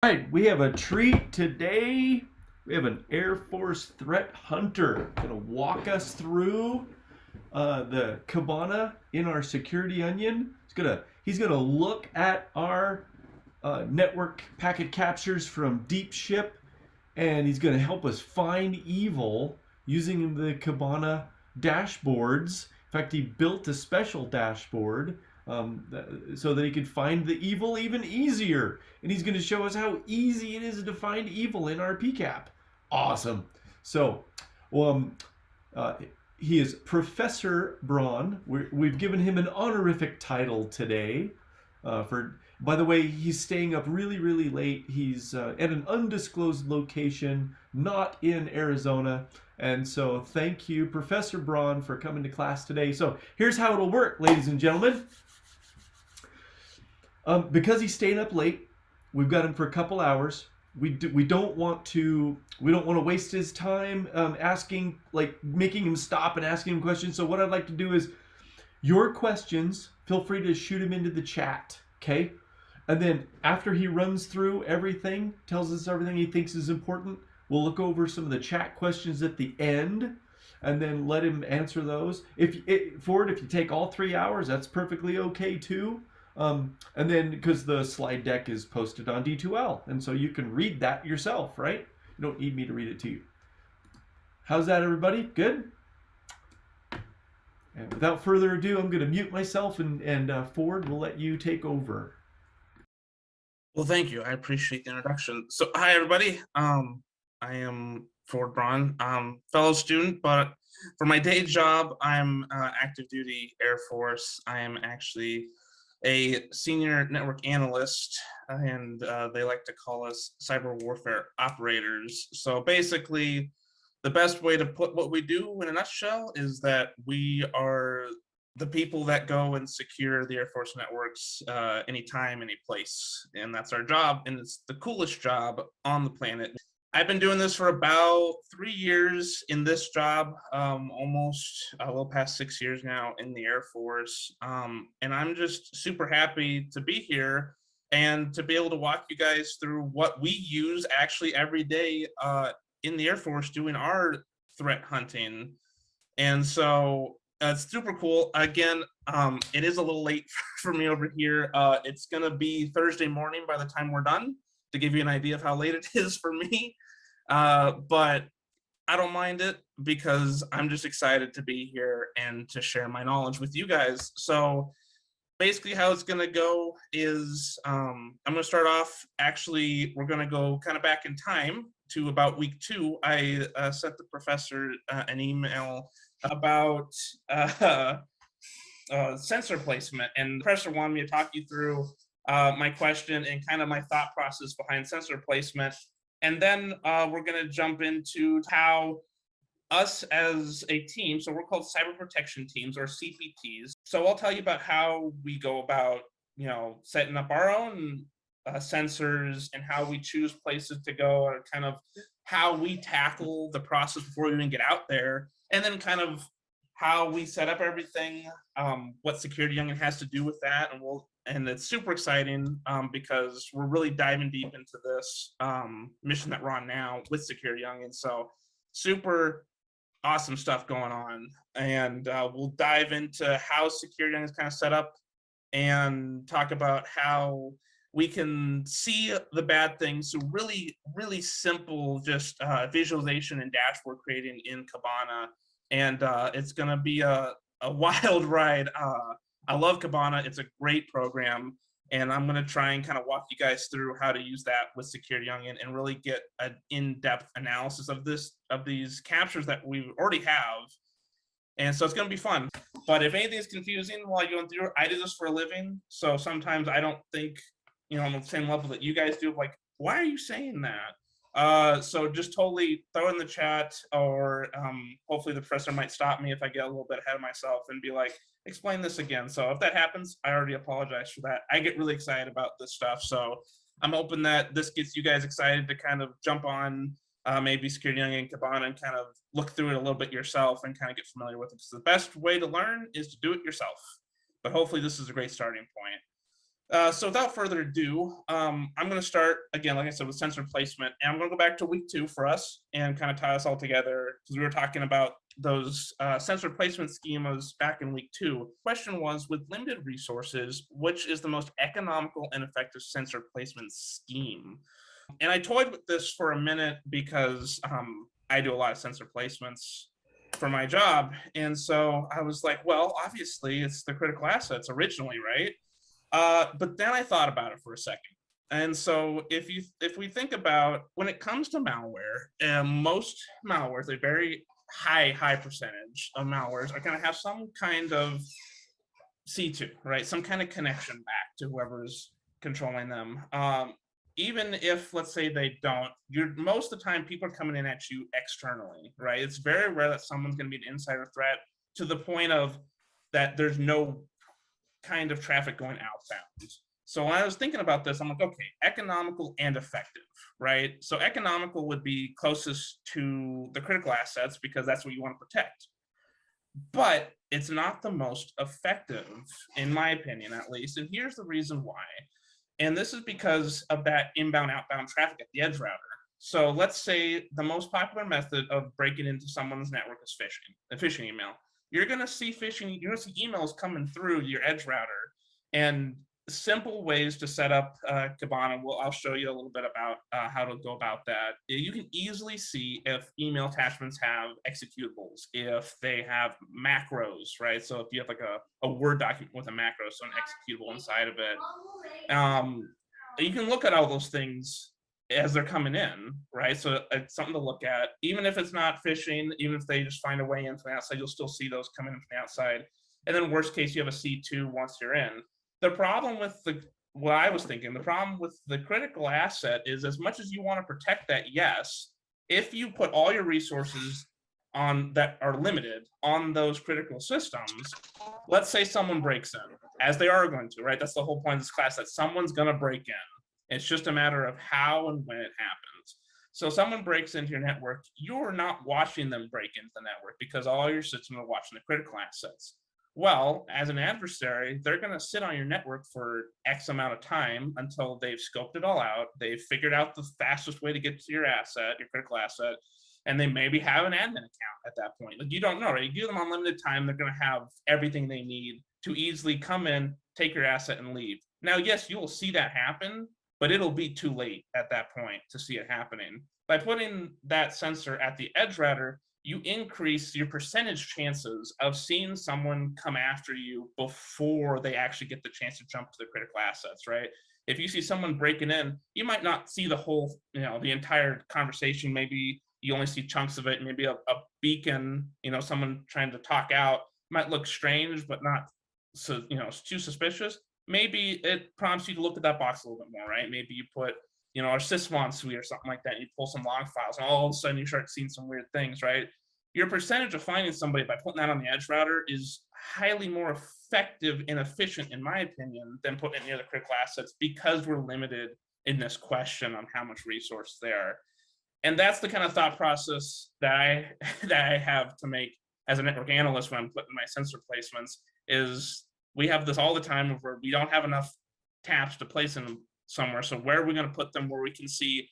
Right, we have a treat today. We have an Air Force threat hunter gonna walk us through the Kibana in our security onion. He's gonna look at our network packet captures from deep ship, and he's gonna help us find evil using the Kibana dashboards. In fact, he built a special dashboard so that he could find the evil even easier. And he's going to show us how easy it is to find evil in our PCAP. Awesome. So, um, uh, he is Professor Braun. We've given him an honorific title today. By the way, he's staying up really, really late. He's at an undisclosed location, not in Arizona. And so, thank you, Professor Braun, for coming to class today. So, here's how it'll work, ladies and gentlemen. Because he's staying up late, we've got him for a couple hours. We don't want to waste his time making him stop and asking him questions. So what I'd like to do is your questions, feel free to shoot him into the chat, okay? And then after he runs through everything, tells us everything he thinks is important, we'll look over some of the chat questions at the end and then let him answer those. If you take all 3 hours, that's perfectly okay too. And then because the slide deck is posted on D2L, and so you can read that yourself, right? You don't need me to read it to you. How's that, everybody? Good? And without further ado, I'm going to mute myself, and Ford will let you take over. Well, thank you. I appreciate the introduction. So, hi, everybody. I am Ford Braun, fellow student, but for my day job, I'm active duty Air Force. I am actually a senior network analyst, and they like to call us cyber warfare operators. So basically, the best way to put what we do in a nutshell is that we are the people that go and secure the Air Force networks anytime, any place. And that's our job, and it's the coolest job on the planet. I've been doing this for about 3 years in this job, almost a little past 6 years now in the Air Force. And I'm just super happy to be here and to be able to walk you guys through what we use actually every day in the Air Force doing our threat hunting. And so it's super cool. Again, it is a little late for me over here. It's going to be Thursday morning by the time we're done, to give you an idea of how late it is for me. But I don't mind it because I'm just excited to be here and to share my knowledge with you guys. So basically how it's going to go is I'm going to start off. Actually, we're going to go kind of back in time to about week 2. I sent the professor an email about sensor placement, and the professor wanted me to talk you through my question and kind of my thought process behind sensor placement. And then we're going to jump into how us as a team, so we're called cyber protection teams or CPTs. So I'll tell you about how we go about, setting up our own sensors and how we choose places to go, or kind of how we tackle the process before we even get out there, and then kind of how we set up everything, what Security Youngin has to do with that, and it's super exciting because we're really diving deep into this mission that we're on now with Security Youngin. So super awesome stuff going on, and we'll dive into how Security Youngin is kind of set up and talk about how we can see the bad things. So really, really simple, just visualization and dashboard creating in Kibana. And it's going to be a wild ride. I love Kibana. It's a great program. And I'm going to try and kind of walk you guys through how to use that with Security Youngin and really get an in-depth analysis of these captures that we already have. And so it's going to be fun. But if anything is confusing while you're going through it, I do this for a living. So sometimes I don't think, on the same level that you guys do, like, why are you saying that? So just totally throw in the chat, or hopefully the professor might stop me if I get a little bit ahead of myself and be like, explain this again. So if that happens, I already apologize for that. I get really excited about this stuff. So I'm hoping that this gets you guys excited to kind of jump on maybe Security Youngin and Kibana and kind of look through it a little bit yourself and kind of get familiar with it. Because the best way to learn is to do it yourself. But hopefully this is a great starting point. So without further ado, I'm going to start again, like I said, with sensor placement, and I'm going to go back to week 2 for us and kind of tie us all together because we were talking about those sensor placement schemas back in week 2. Question was, with limited resources, which is the most economical and effective sensor placement scheme? And I toyed with this for a minute because I do a lot of sensor placements for my job, and so I was like, well, obviously it's the critical assets originally, right? But then I thought about it for a second. And so if we think about when it comes to malware, most malwares, a very high percentage of malwares are going to have some kind of C2, right? Some kind of connection back to whoever's controlling them. Even if, let's say, they don't, most of the time people are coming in at you externally, right? It's very rare that someone's going to be an insider threat to the point of that there's no kind of traffic going outbound. So when I was thinking about this, I'm like, okay, economical and effective, right? So economical would be closest to the critical assets because that's what you want to protect. But it's not the most effective, in my opinion, at least. And here's the reason why. And this is because of that inbound, outbound traffic at the edge router. So let's say the most popular method of breaking into someone's network is phishing, a phishing email. You're going to see phishing, you're going to see emails coming through your edge router, and simple ways to set up Kibana. Well, I'll show you a little bit about how to go about that. You can easily see if email attachments have executables, if they have macros, right? So if you have like a Word document with a macro, so an executable inside of it, you can look at all those things as they're coming in, right? So it's something to look at. Even if it's not phishing, even if they just find a way in from the outside, you'll still see those coming in from the outside. And then worst case, you have a C2 once you're in. The problem with what I was thinking, the problem with the critical asset is, as much as you want to protect that, yes, if you put all your resources on that are limited on those critical systems, let's say someone breaks in, as they are going to, right? That's the whole point of this class, that someone's going to break in. It's just a matter of how and when it happens. So someone breaks into your network, you're not watching them break into the network because all your systems are watching the critical assets. Well, as an adversary, they're going to sit on your network for X amount of time until they've scoped it all out. They've figured out the fastest way to get to your asset, your critical asset, and they maybe have an admin account at that point. Like, you don't know, right? You give them unlimited time, they're going to have everything they need to easily come in, take your asset, and leave. Now, yes, you will see that happen, but it'll be too late at that point to see it happening. By putting that sensor at the edge router, you increase your percentage chances of seeing someone come after you before they actually get the chance to jump to the critical assets, right? If you see someone breaking in, you might not see the whole, the entire conversation. Maybe you only see chunks of it. Maybe a beacon, someone trying to talk out might look strange, but not so, too suspicious. Maybe it prompts you to look at that box a little bit more, right? Maybe you put our sysmon suite or something like that. You pull some log files, and all of a sudden you start seeing some weird things, right? Your percentage of finding somebody by putting that on the edge router is highly more effective and efficient, in my opinion, than putting it near the critical assets, because we're limited in this question on how much resource there. And that's the kind of thought process that I have to make as a network analyst when I'm putting my sensor placements. Is we have this all the time where we don't have enough taps to place in somewhere. So where are we going to put them where we can see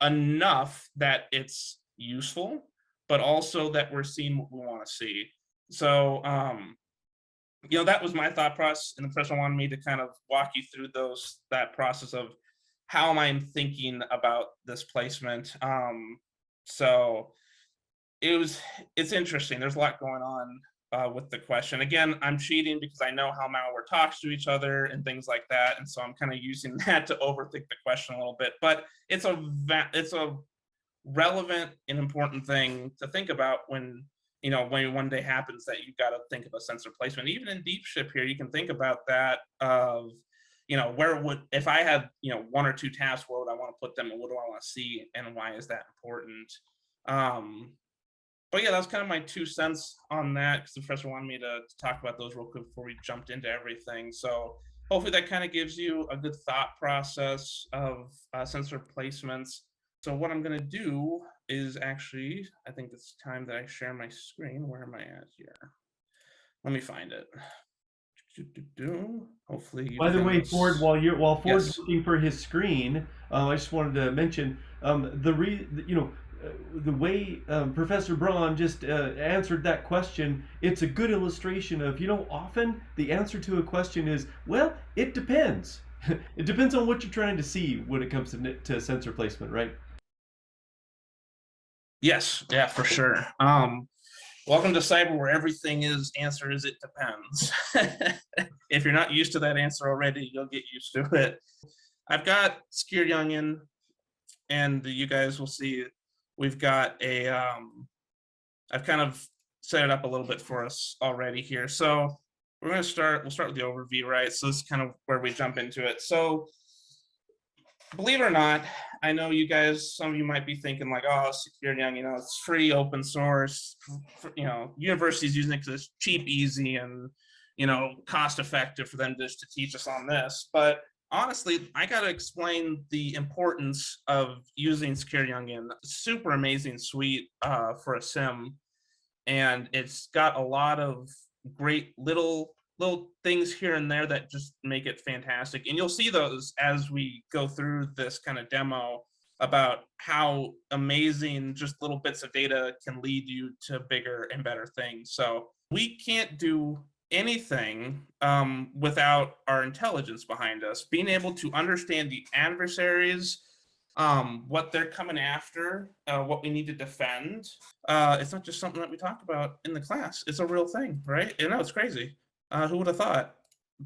enough that it's useful, but also that we're seeing what we want to see? So, that was my thought process, and the professor wanted me to kind of walk you through that process of how am I thinking about this placement. So it's interesting. There's a lot going on with the question. Again, I'm cheating because I know how malware talks to each other and things like that, and so I'm kind of using that to overthink the question a little bit. But it's a relevant and important thing to think about when one day happens that you've got to think of a sensor placement. Even in deep ship here, you can think about that of where would, if I had one or two tabs, where would I want to put them, and what do I want to see, and why is that important? But yeah, that's kind of my 2 cents on that, because the professor wanted me to talk about those real quick before we jumped into everything. So hopefully that kind of gives you a good thought process of sensor placements. So what I'm going to do is actually, I think it's time that I share my screen. Where am I at here? Let me find it. Hopefully hopefully you By the can. way, Ford, while Ford's Yes. looking for his screen, I just wanted to mention the way Professor Braun just answered that question. It's a good illustration of often the answer to a question is, well, it depends. It depends on what you're trying to see when it comes to sensor placement, right? Yes. Yeah, for sure. Welcome to cyber, where everything is answer is it depends. If you're not used to that answer already, you'll get used to it. I've got Security Onion, and you guys will see we've got a I've kind of set it up a little bit for us already here. So we'll start with the overview, right? So this is kind of where we jump into it. So believe it or not, I know you guys, some of you might be thinking like, oh, Security Onion, it's free, open source, universities using it because it's cheap, easy, and cost effective for them just to teach us on this. But honestly, I got to explain the importance of using Security Onion. Super amazing suite for a SIM, and it's got a lot of great little things here and there that just make it fantastic. And you'll see those as we go through this kind of demo about how amazing just little bits of data can lead you to bigger and better things. So we can't do anything without our intelligence behind us, being able to understand the adversaries, what they're coming after, what we need to defend. It's not just something that we talk about in the class. It's a real thing, right? It's crazy. Who would have thought?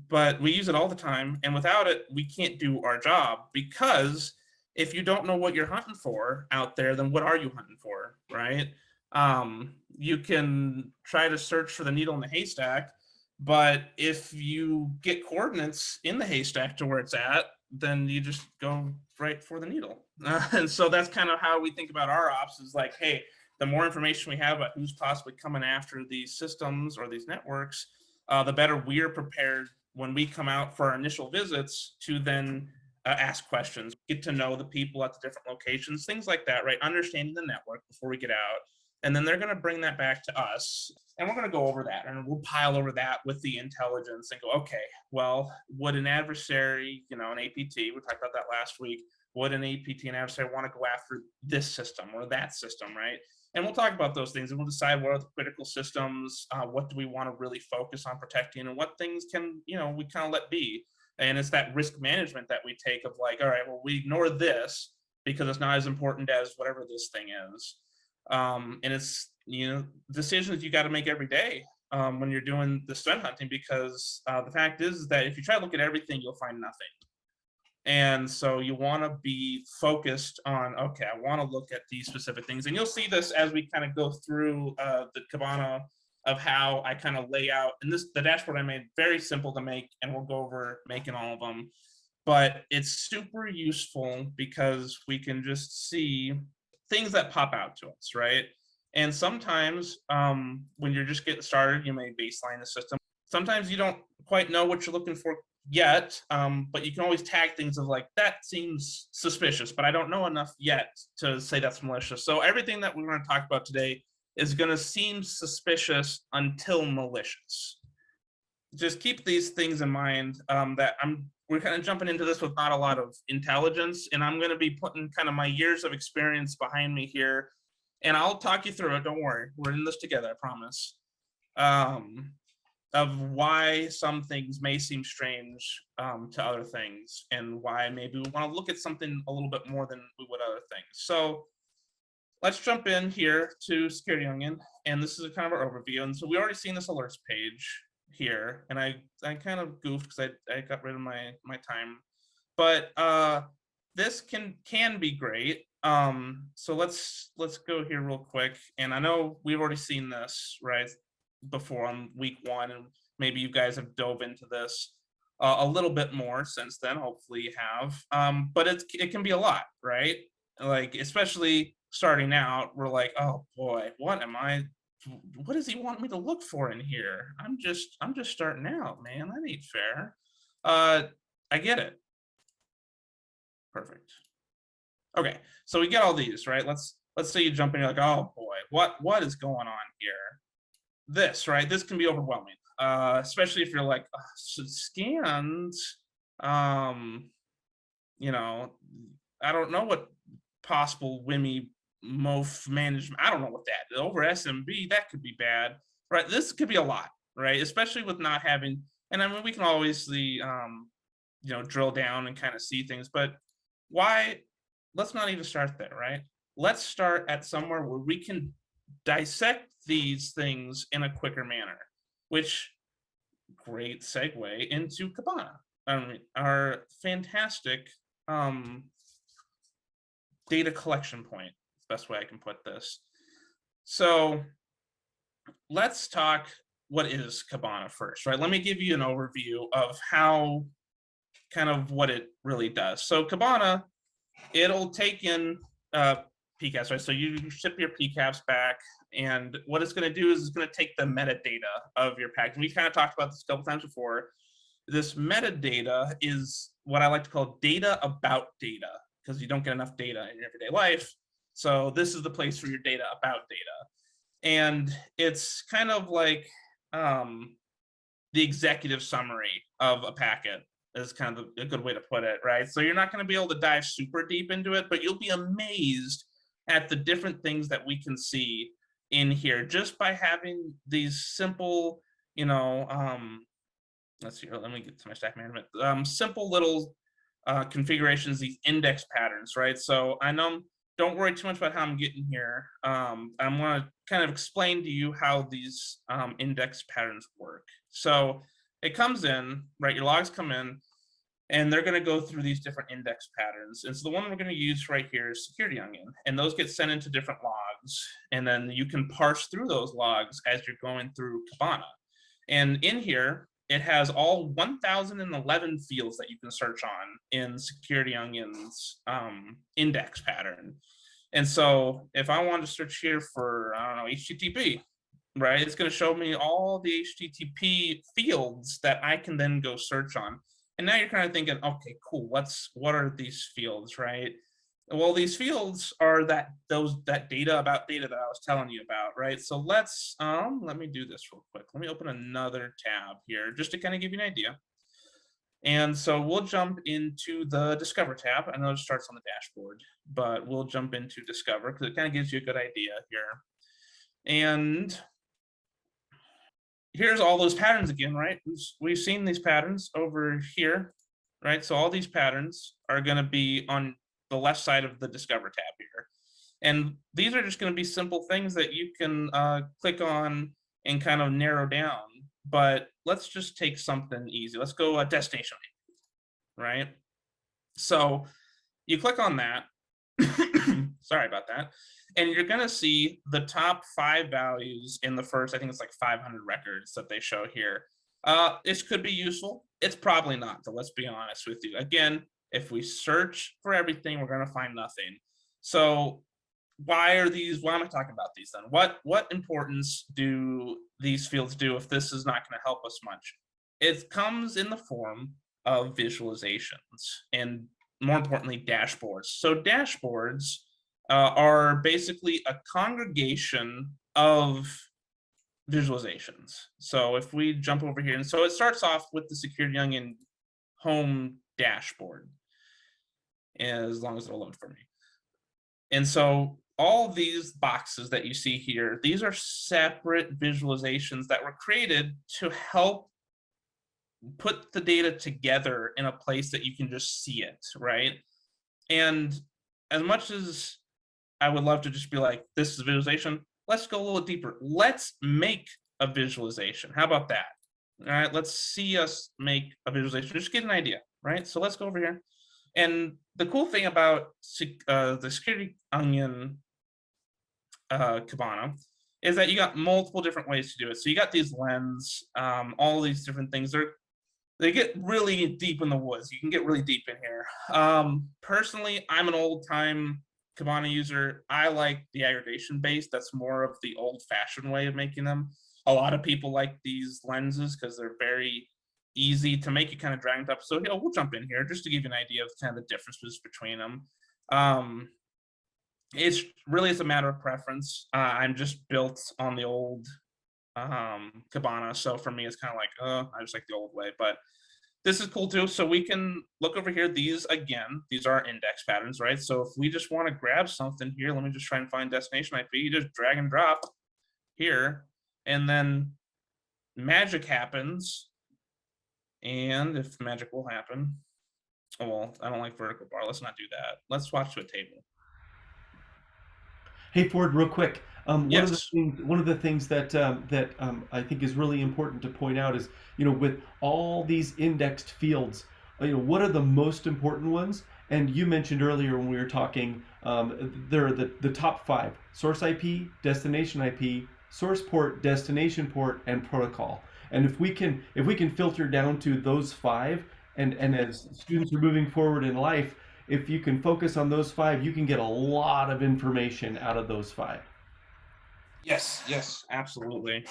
But we use it all the time, and without it, we can't do our job, because if you don't know what you're hunting for out there, then what are you hunting for, right? You can try to search for the needle in the haystack, but if you get coordinates in the haystack to where it's at, then you just go right for the needle. And so that's kind of how we think about our ops, is like, hey, the more information we have about who's possibly coming after these systems or these networks, the better we're prepared when we come out for our initial visits to then ask questions, get to know the people at the different locations, things like that, right? Understanding the network before we get out. And then they're going to bring that back to us, and we're going to go over that, and we'll pile over that with the intelligence and go, okay, well, would an adversary, an APT, we talked about that last week, would an APT, an adversary, want to go after this system or that system, right? And we'll talk about those things, and we'll decide what are the critical systems, what do we want to really focus on protecting, and what things can, we kind of let be. And it's that risk management that we take of like, all right, well, we ignore this because it's not as important as whatever this thing is. And it's, decisions you got to make every day when you're doing the threat hunting, because the fact is that if you try to look at everything, you'll find nothing. And so you want to be focused on, okay, I want to look at these specific things. And you'll see this as we kind of go through the Kibana, of how I kind of lay out. And the dashboard I made, very simple to make, and we'll go over making all of them. But it's super useful because we can just see things that pop out to us, right? And sometimes when you're just getting started, you may baseline the system. Sometimes you don't quite know what you're looking for yet, but you can always tag things of like, that seems suspicious, but I don't know enough yet to say that's malicious. So everything that we're going to talk about today is going to seem suspicious until malicious. Just keep these things in mind, that we're kind of jumping into this with not a lot of intelligence, and I'm going to be putting kind of my years of experience behind me here, and I'll talk you through it. Don't worry, we're in this together, I promise. Of why some things may seem strange to other things, and why maybe we want to look at something a little bit more than we would other things. So let's jump in here to Security Onion, and this is a kind of our overview. And so we already seen this alerts page here, and I kind of goofed because I got rid of my time, but this can be great. So let's go here real quick, and I know we've already seen this right before on week 1, and maybe you guys have dove into this a little bit more since then. Hopefully you have, but it can be a lot, right? Like, especially starting out, we're like, oh boy, what does he want me to look for in here? I'm just starting out, man. That ain't fair. I get it. Perfect. Okay, so we get all these, right? Let's say you jump in, you're like, oh boy, what is going on here? This, right? This can be overwhelming. especially if you're like, scans, you know, I don't know what possible WIMI MOF management, I don't know what that over SMB, that could be bad, right? This could be a lot, right? Especially with not having, and I mean, we can obviously, drill down and kind of see things, but why, let's not even start there, right? Let's start at somewhere where we can dissect these things in a quicker manner, which great segue into Kibana. I mean, our fantastic data collection point. Best way I can put this. So let's talk what is Kibana first, right? Let me give you an overview of how kind of what it really does. So Kibana, it'll take in PCAPs, right? So you ship your PCAPs back, and what it's going to do is it's going to take the metadata of your package. We kind of talked about this a couple times before. This metadata is what I like to call data about data, because you don't get enough data in your everyday life. So this is the place for your data about data. And it's kind of like the executive summary of a packet is kind of a good way to put it, right? So you're not going to be able to dive super deep into it, but you'll be amazed at the different things that we can see in here just by having these simple, let's see, let me get to my stack management. Simple little configurations, these index patterns, right? So I know, don't worry too much about how I'm getting here. I'm going to kind of explain to you how these index patterns work. So it comes in, right? Your logs come in, and they're going to go through these different index patterns. And so the one we're going to use right here is Security Onion, and those get sent into different logs, and then you can parse through those logs as you're going through Kibana. And in here, it has all 1,011 fields that you can search on in Security Onion's index pattern. And so if I want to search here for, I don't know, HTTP, right? It's going to show me all the HTTP fields that I can then go search on. And now you're kind of thinking, okay, cool. What are these fields, right? Well, these fields are that data about data that I was telling you about, right? So let me do this real quick. Let me open another tab here just to kind of give you an idea. And so we'll jump into the Discover tab. I know it starts on the dashboard, but we'll jump into Discover because it kind of gives you a good idea here. And here's all those patterns again, right? We've seen these patterns over here, right? So all these patterns are going to be on the left side of the Discover tab here. And these are just going to be simple things that you can click on and kind of narrow down. But let's just take something easy. Let's go destination, right? So you click on that. Sorry about that. And you're going to see the top 5 values in the first, I think it's like 500 records that they show here. This could be useful. It's probably not, though, let's be honest with you. Again, if we search for everything, we're going to find nothing. So why am I talking about these then? What importance do these fields do if this is not going to help us much? It comes in the form of visualizations and, more importantly, dashboards. So dashboards are basically a congregation of visualizations. So if we jump over here, and so it starts off with the Security Onion home dashboard, as long as it'll load for me. And so all these boxes that you see here, these are separate visualizations that were created to help put the data together in a place that you can just see it, right? And as much as I would love to just be like, this is a visualization, let's go a little deeper. Let's make a visualization. How about that? All right, let's see us make a visualization. Just get an idea, right? So let's go over here. And the cool thing about the Security Onion Kibana is that you got multiple different ways to do it. So you got these lens, all these different things. They get really deep in the woods. You can get really deep in here. Personally, I'm an old-time Kibana user. I like the aggregation base. That's more of the old-fashioned way of making them. A lot of people like these lenses because they're very easy to make. You kind of drag them up. So we'll jump in here just to give you an idea of kind of the differences between them. It's a matter of preference. I'm just built on the old Kibana. So for me, it's kind of like, I just like the old way, but this is cool too. So we can look over here. These again, these are index patterns, right? So if we just want to grab something here, let me just try and find destination IP. You just drag and drop here, and then magic happens. And if magic will happen, oh well, I don't like vertical bar. Let's not do that. Let's swatch to a table. Hey Ford, real quick. Yes. One of the things that I think is really important to point out is, with all these indexed fields, what are the most important ones? And you mentioned earlier when we were talking, there are the top five: source IP, destination IP, source port, destination port, and protocol. And if we can filter down to those five, and as students are moving forward in life, if you can focus on those five, you can get a lot of information out of those five. Yes, yes, absolutely.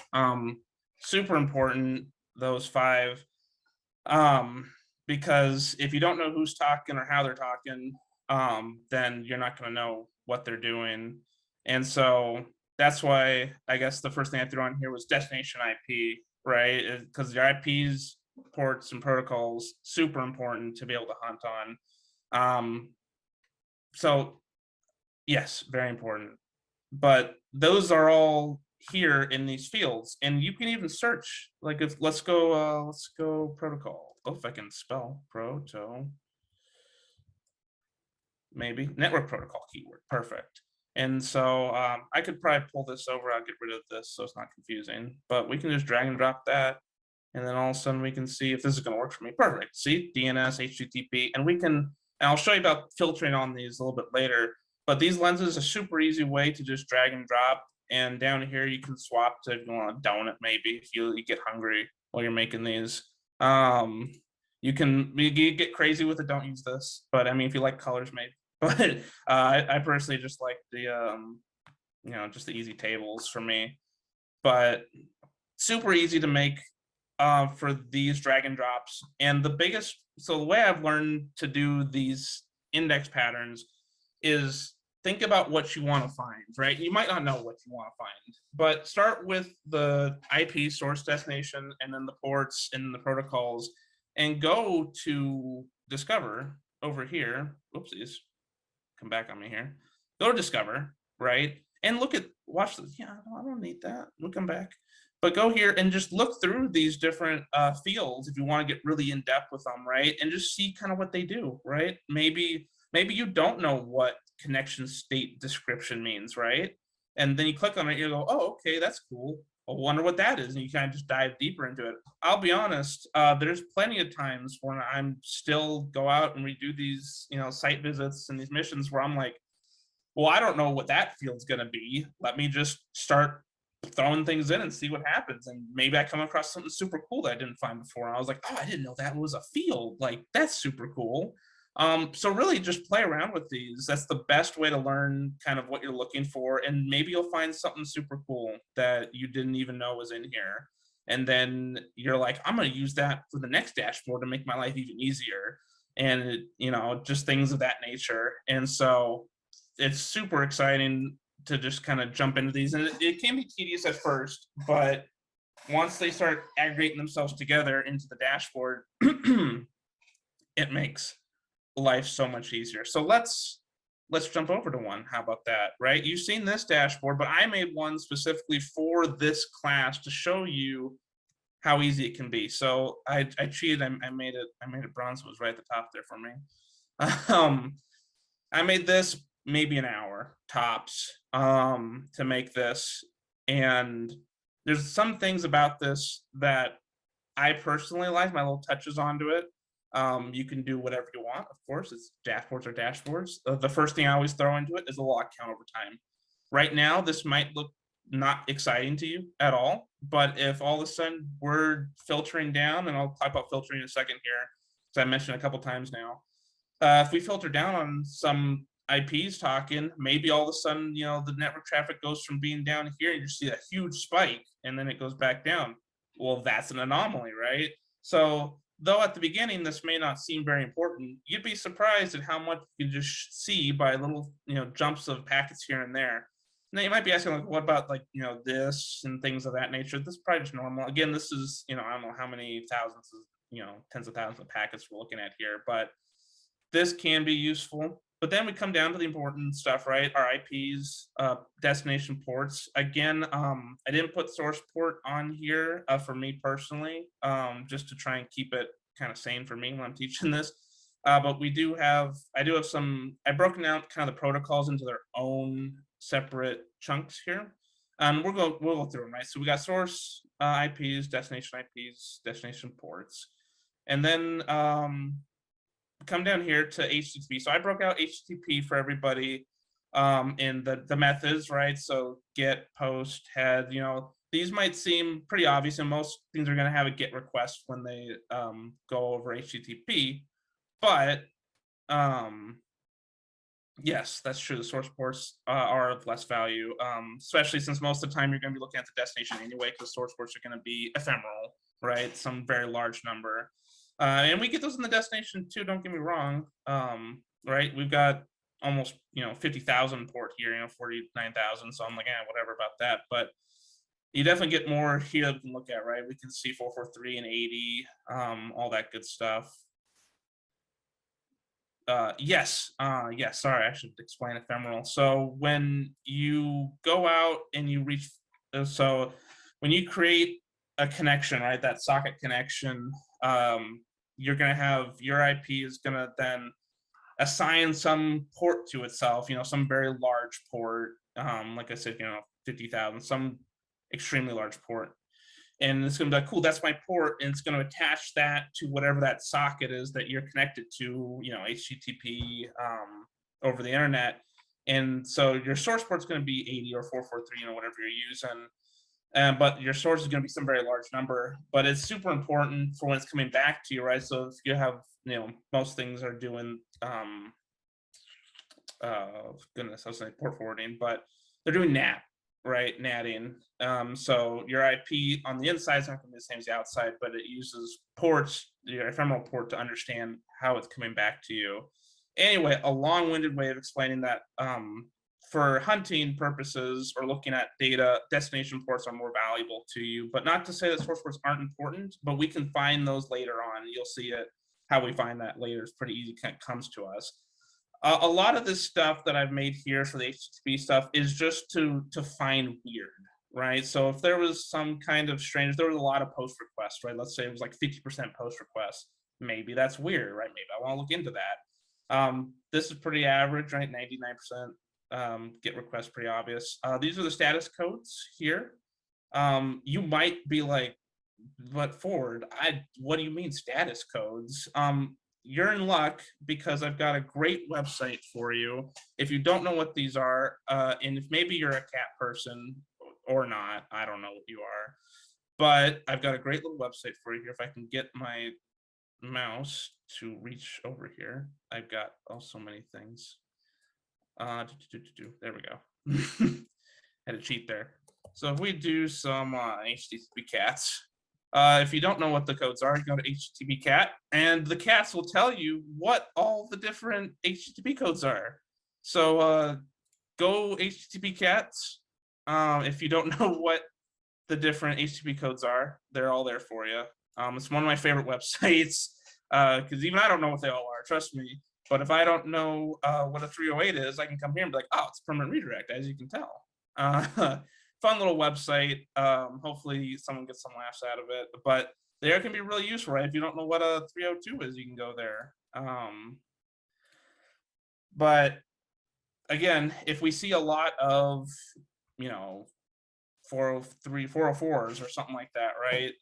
Super important, those five. Um, because if you don't know who's talking or how they're talking, then you're not going to know what they're doing. And so that's why I guess the first thing I threw on here was destination IP, right? Because your IPs, ports, and protocols super important to be able to hunt on. Um, so yes, very important. But those are all here in these fields, and you can even search. Like, if let's go protocol. Oh, if I can spell proto, maybe network protocol keyword. Perfect. And so I could probably pull this over. I'll get rid of this so it's not confusing. But we can just drag and drop that, and then all of a sudden we can see if this is going to work for me. Perfect. See, DNS, HTTP, and we can. And I'll show you about filtering on these a little bit later. But these lenses are a super easy way to just drag and drop. And down here you can swap to, if you want a donut, maybe if you get hungry while you're making these. You get crazy with it. Don't use this, but I mean, if you like colors, maybe. But I personally just like the just the easy tables for me. But super easy to make for these drag and drops. And so the way I've learned to do these index patterns is think about what you want to find, right? You might not know what you want to find, but start with the IP source destination and then the ports and the protocols, and go to discover over here. Oopsies, come back on me here. Go to discover, right? And watch this. Yeah, I don't need that. We'll come back. But go here and just look through these different fields if you want to get really in depth with them, right? And just see kind of what they do, right? Maybe you don't know what connection state description means, right? And then you click on it, you go, oh, okay, that's cool. I wonder what that is. And you kind of just dive deeper into it. I'll be honest, there's plenty of times when I'm still go out and redo these, site visits and these missions where I'm like, well, I don't know what that field's going to be. Let me just start throwing things in and see what happens. And maybe I come across something super cool that I didn't find before. And I was like, oh, I didn't know that was a field. Like, that's super cool. So really just play around with these. That's the best way to learn kind of what you're looking for. And maybe you'll find something super cool that you didn't even know was in here. And then you're like, I'm going to use that for the next dashboard to make my life even easier. And, just things of that nature. And so it's super exciting to just kind of jump into these. And it can be tedious at first, but once they start aggregating themselves together into the dashboard, it makes life so much easier. So let's jump over to one. How about that? Right? You've seen this dashboard, but I made one specifically for this class to show you how easy it can be. So I cheated. I made it bronze. It was right at the top there for me. I made this maybe an hour tops to make this, and there's some things about this that I personally like, my little touches onto it. You can do whatever you want, of course. It's dashboards or dashboards. The first thing I always throw into it is a log count over time. Right now, this might look not exciting to you at all, but if all of a sudden we're filtering down, and I'll talk about filtering in a second here, because I mentioned a couple times now, if we filter down on some IPs talking, maybe all of a sudden, the network traffic goes from being down here and you see a huge spike and then it goes back down. Well, that's an anomaly, right? So though at the beginning this may not seem very important, you'd be surprised at how much you can just see by little, jumps of packets here and there. Now you might be asking, like, what about, like, this and things of that nature? This is probably just normal. Again, this is, I don't know how many thousands of, tens of thousands of packets we're looking at here, but this can be useful. But then we come down to the important stuff, right? Our IPs, destination ports. Again, I didn't put source port on here for me personally, just to try and keep it kind of sane for me when I'm teaching this. But I do have some, I've broken out kind of the protocols into their own separate chunks here. And we'll go through them, right? So we got source IPs, destination ports. And then come down here to HTTP. So I broke out HTTP for everybody in the methods, right? So get, post, head, these might seem pretty obvious, and most things are going to have a get request when they go over HTTP. But yes, that's true. The source ports are of less value, especially since most of the time you're going to be looking at the destination anyway, because source ports are going to be ephemeral, right? Some very large number. And we get those in the destination too, don't get me wrong. Right? We've got almost, 50,000 port here, 49,000. So I'm like, whatever about that. But you definitely get more here that we can look at, right? We can see 443 and 80, all that good stuff. Yes, sorry, I should explain ephemeral. So when you go out and you reach, so when you create a connection, right, that socket connection, you're going to have your IP is going to then assign some port to itself, some very large port, like I said, 50,000, some extremely large port. And it's going to be like, cool, that's my port. And it's going to attach that to whatever that socket is that you're connected to, HTTP over the internet. And so your source port is going to be 80 or 443, whatever you're using. But your source is going to be some very large number. But it's super important for when it's coming back to you, right? So if you have, most things are doing, goodness, I was saying port forwarding, but they're doing NAT, right? NATing. So your IP on the inside is not going to be the same as the outside, but it uses ports, your ephemeral port, to understand how it's coming back to you. Anyway, a long-winded way of explaining that. For hunting purposes or looking at data, destination ports are more valuable to you, but not to say that source ports aren't important, but we can find those later on. You'll see it, how we find that later. It's pretty easy when it comes to us. A lot of this stuff that I've made here for the HTTP stuff is just to find weird, right? So if there was some kind of strange, if there was a lot of post requests, right? Let's say it was like 50% post requests, maybe that's weird, right? Maybe I want to look into that. This is pretty average, right? 99%. Get requests pretty obvious. These are the status codes here. You might be like, but Ford, what do you mean status codes? You're in luck, because I've got a great website for you. If you don't know what these are, and if maybe you're a cat person or not, I don't know what you are, but I've got a great little website for you here. If I can get my mouse to reach over here, I've got so many things. There we go. Had to cheat there. So if we do some HTTP cats, if you don't know what the codes are, you go to HTTP cat, and the cats will tell you what all the different HTTP codes are. So go HTTP cats. If you don't know what the different HTTP codes are, they're all there for you. It's one of my favorite websites, because even I don't know what they all are, trust me. But if I don't know what a 308 is, I can come here and be like, oh, it's permanent redirect, as you can tell. Fun little website. Hopefully someone gets some laughs out of it. But there can be really useful, right? If you don't know what a 302 is, you can go there. But again, if we see a lot of, 403, 404s or something like that, right?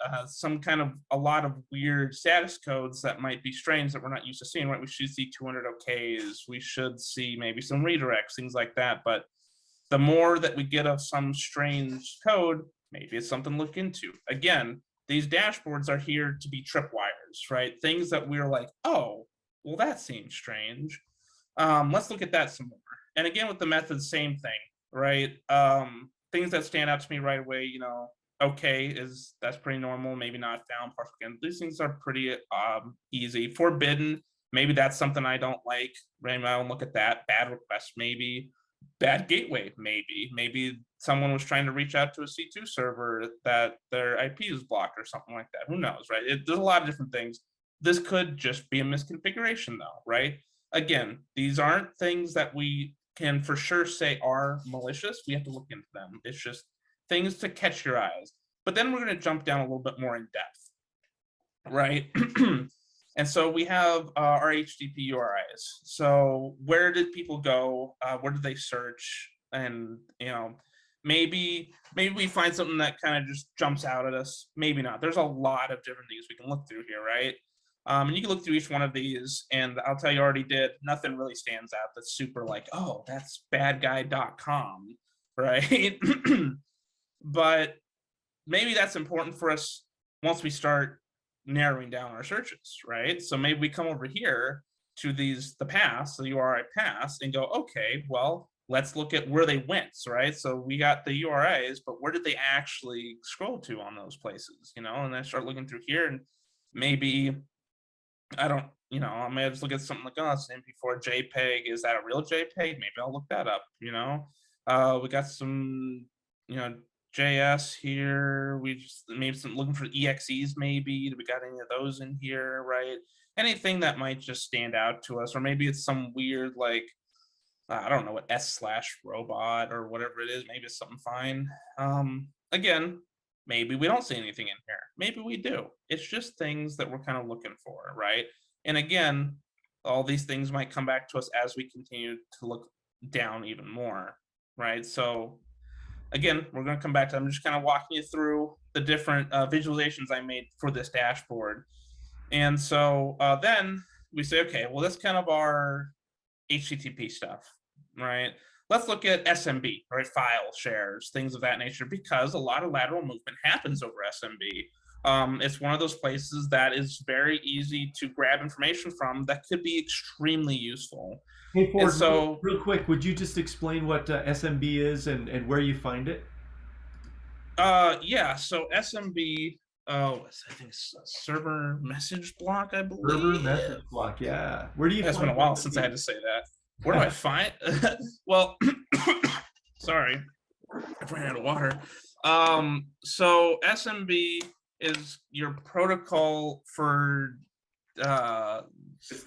A lot of weird status codes that might be strange that we're not used to seeing, right? We should see 200 OKs. We should see maybe some redirects, things like that. But the more that we get of some strange code, maybe it's something to look into. Again, these dashboards are here to be tripwires, right? Things that we're like, oh, well, that seems strange. Let's look at that some more. And again, with the methods, same thing, right? Things that stand out to me right away, okay, that's pretty normal. Maybe not found, partial again. These things are pretty easy. Forbidden, maybe that's something I don't like. Maybe I don't look at that. Bad request, maybe. bad gateway, maybe someone was trying to reach out to a C2 server that their IP is blocked or something like that. Who knows, right? There's a lot of different things. This could just be a misconfiguration though, right? Again, these aren't things that we can for sure say are malicious. We have to look into them. It's just things to catch your eyes. But then we're going to jump down a little bit more in depth, right? And so we have our HTTP URIs. So where did people go? Where did they search? And maybe we find something that kind of just jumps out at us. Maybe not. There's a lot of different things we can look through here, right? And you can look through each one of these, and I'll tell you, already did. Nothing really stands out that's super like, oh, that's badguy.com, right? But maybe that's important for us once we start narrowing down our searches, right? So maybe we come over here to the paths, the URI paths, and go, okay, well, let's look at where they went, right? So we got the URIs, but where did they actually scroll to on those places, And I start looking through here, and maybe I don't, I may just look at something like, oh, it's an MP4 JPEG. Is that a real JPEG? Maybe I'll look that up, We got some, JS here. We just maybe some looking for EXEs, maybe. Do we got any of those in here, right? Anything that might just stand out to us, or maybe it's some weird, like, I don't know, what S/robot or whatever it is. Maybe it's something fine. Again, maybe we don't see anything in here. Maybe we do. It's just things that we're kind of looking for, right? And again, all these things might come back to us as we continue to look down even more, right? So again, we're going to come back to, I'm just kind of walking you through the different visualizations I made for this dashboard. And so then we say, okay, well, that's kind of our HTTP stuff, right? Let's look at SMB, right? File shares, things of that nature, because a lot of lateral movement happens over SMB. It's one of those places that is very easy to grab information from that could be extremely useful. Hey, Ford, so real quick, would you just explain what SMB is and where you find it? Yeah, so SMB, I think it's a server message block, I believe. Server message block, yeah. Where do you It's been a while since I had to say that. Where do I find well, sorry, I ran out of water. So SMB is your protocol for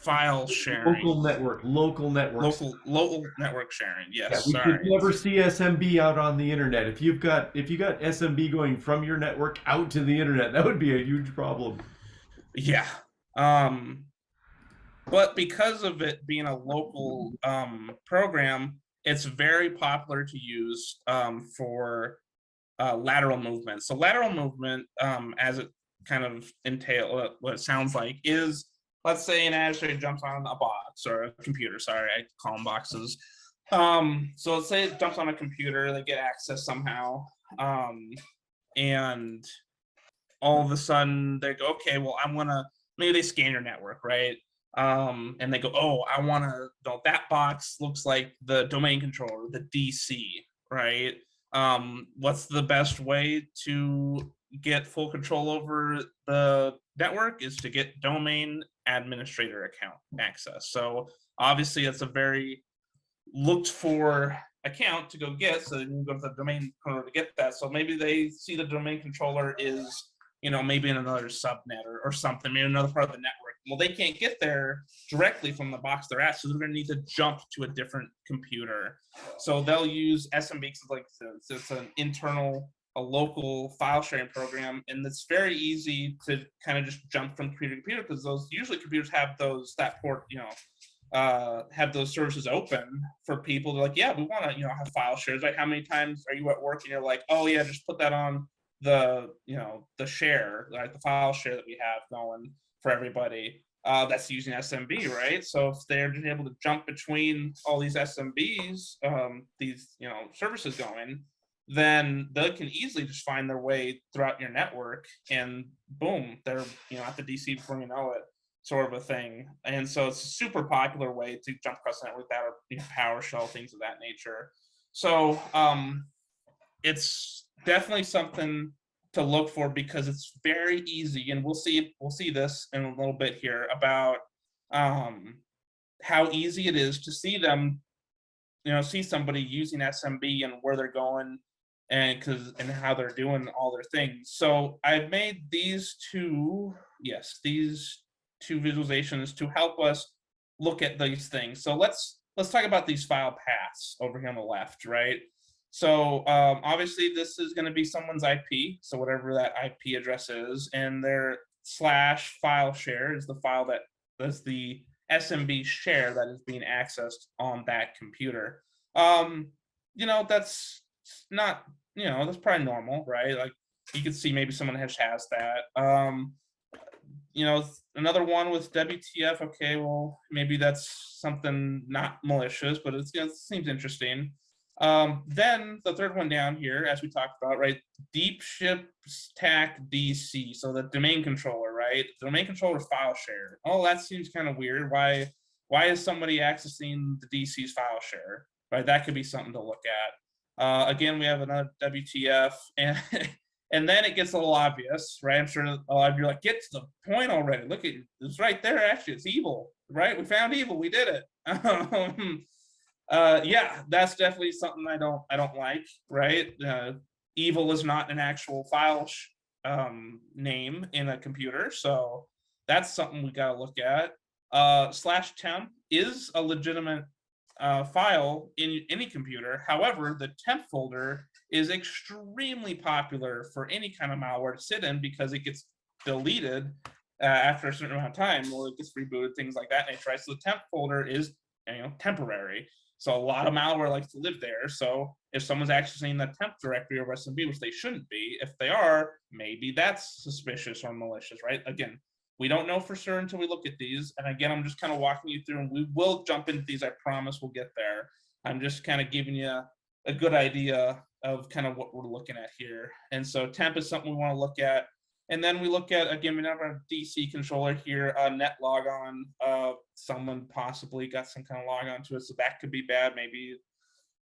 file sharing. Local network sharing. Yes. Yeah, we could never see SMB out on the internet. If you got SMB going from your network out to the internet, that would be a huge problem. Yeah. But because of it being a local program, it's very popular to use for lateral movement. So lateral movement, as it kind of entail what it sounds like, is, let's say an adversary jumps on a box or a computer. Sorry, I call them boxes. So let's say it jumps on a computer, they get access somehow, and all of a sudden they go, okay, well, maybe they scan your network, right? And they go, oh, I want to, that box looks like the domain controller, the DC, right? What's the best way to get full control over the network is to get domain administrator account access. So obviously it's a very looked for account to go get, so you can go to the domain controller to get that. So maybe they see the domain controller is, maybe in another subnet or something, maybe another part of the network. Well, they can't get there directly from the box they're at, so they're going to need to jump to a different computer. So they'll use SMB because it's an internal, a local file sharing program, and it's very easy to kind of just jump from computer to computer because those usually computers have that port, have those services open for people. They're like, yeah, we want to, have file shares. Like, how many times are you at work and you're like, oh yeah, just put that on the share, like the file share that we have going for everybody that's using SMB, right? So if they're just able to jump between all these SMBs, these services going, then they can easily just find their way throughout your network, and boom, they're at the DC before you know it, sort of a thing. And so it's a super popular way to jump across the network without PowerShell, things of that nature. So it's definitely something to look for because it's very easy, and we'll see this in a little bit here about how easy it is to see them see somebody using SMB and where they're going and how they're doing all their things. So I've made these two visualizations to help us look at these things. So let's talk about these file paths over here on the left, right? So obviously this is going to be someone's IP, so whatever that IP address is, and their slash file share is the file that's the SMB share that is being accessed on that computer. That's not, that's probably normal, right? Like you can see maybe someone has that. Another one with WTF. Okay, well, maybe that's something not malicious, but it seems interesting. Then the third one down here, as we talked about, right? Deep ship tac DC. So the domain controller, right? The domain controller file share. Oh, that seems kind of weird. Why is somebody accessing the DC's file share? Right? That could be something to look at. Again, we have another WTF, and and then it gets a little obvious, right? I'm sure a lot of you are like, get to the point already. Look at it's right there. Actually, it's evil, right? We found evil. We did it. Yeah, that's definitely something I don't like, right? Evil is not an actual file name in a computer, so that's something we got to look at. /temp is a legitimate file in any computer. However, the temp folder is extremely popular for any kind of malware to sit in because it gets deleted after a certain amount of time, or it gets rebooted, things like that nature. Right? So the temp folder is temporary. So a lot of malware likes to live there. So if someone's accessing the temp directory of SMB, which they shouldn't be, if they are, maybe that's suspicious or malicious, right? Again, we don't know for sure until we look at these. And again, I'm just kind of walking you through, and we will jump into these. I promise we'll get there. I'm just kind of giving you a good idea of kind of what we're looking at here. And so temp is something we want to look at. And then we look at, again, we have a DC controller here, net logon. Someone possibly got some kind of logon to it, so that could be bad. Maybe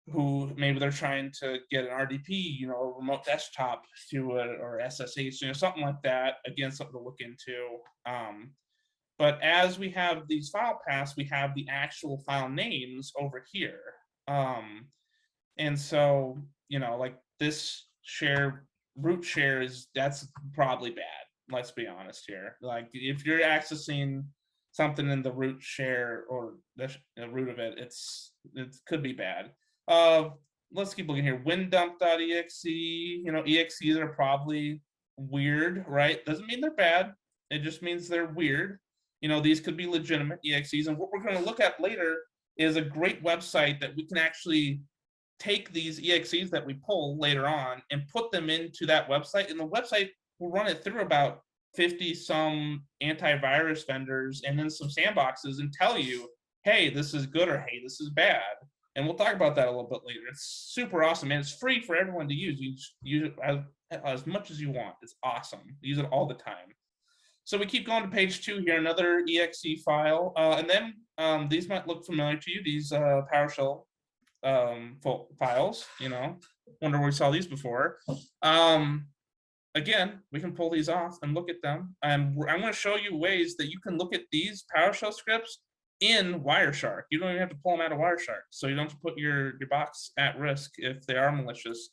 they're trying to get an RDP, a remote desktop to it, or SSH, something like that. Again, something to look into. But as we have these file paths, we have the actual file names over here. And so, like this root share that's probably bad. Let's be honest here. Like if you're accessing something in the root share or the root of it, it could be bad. Let's keep looking here. Windump.exe, exes are probably weird, right? Doesn't mean they're bad. It just means they're weird. These could be legitimate exes. And what we're going to look at later is a great website that we can actually take these exes that we pull later on and put them into that website, and the website will run it through about 50 some antivirus vendors and then some sandboxes and tell you, hey, this is good, or hey, this is bad. And we'll talk about that a little bit later. It's super awesome, and it's free for everyone to use. You just use it as much as you want. It's awesome. Use it all the time. So we keep going to page 2 here, another exe file, and then these might look familiar to you, these PowerShell files. Wonder where we saw these before. Again, we can pull these off and look at them, and I'm going to show you ways that you can look at these PowerShell scripts in Wireshark. You don't even have to pull them out of Wireshark, so you don't have to put your box at risk if they are malicious,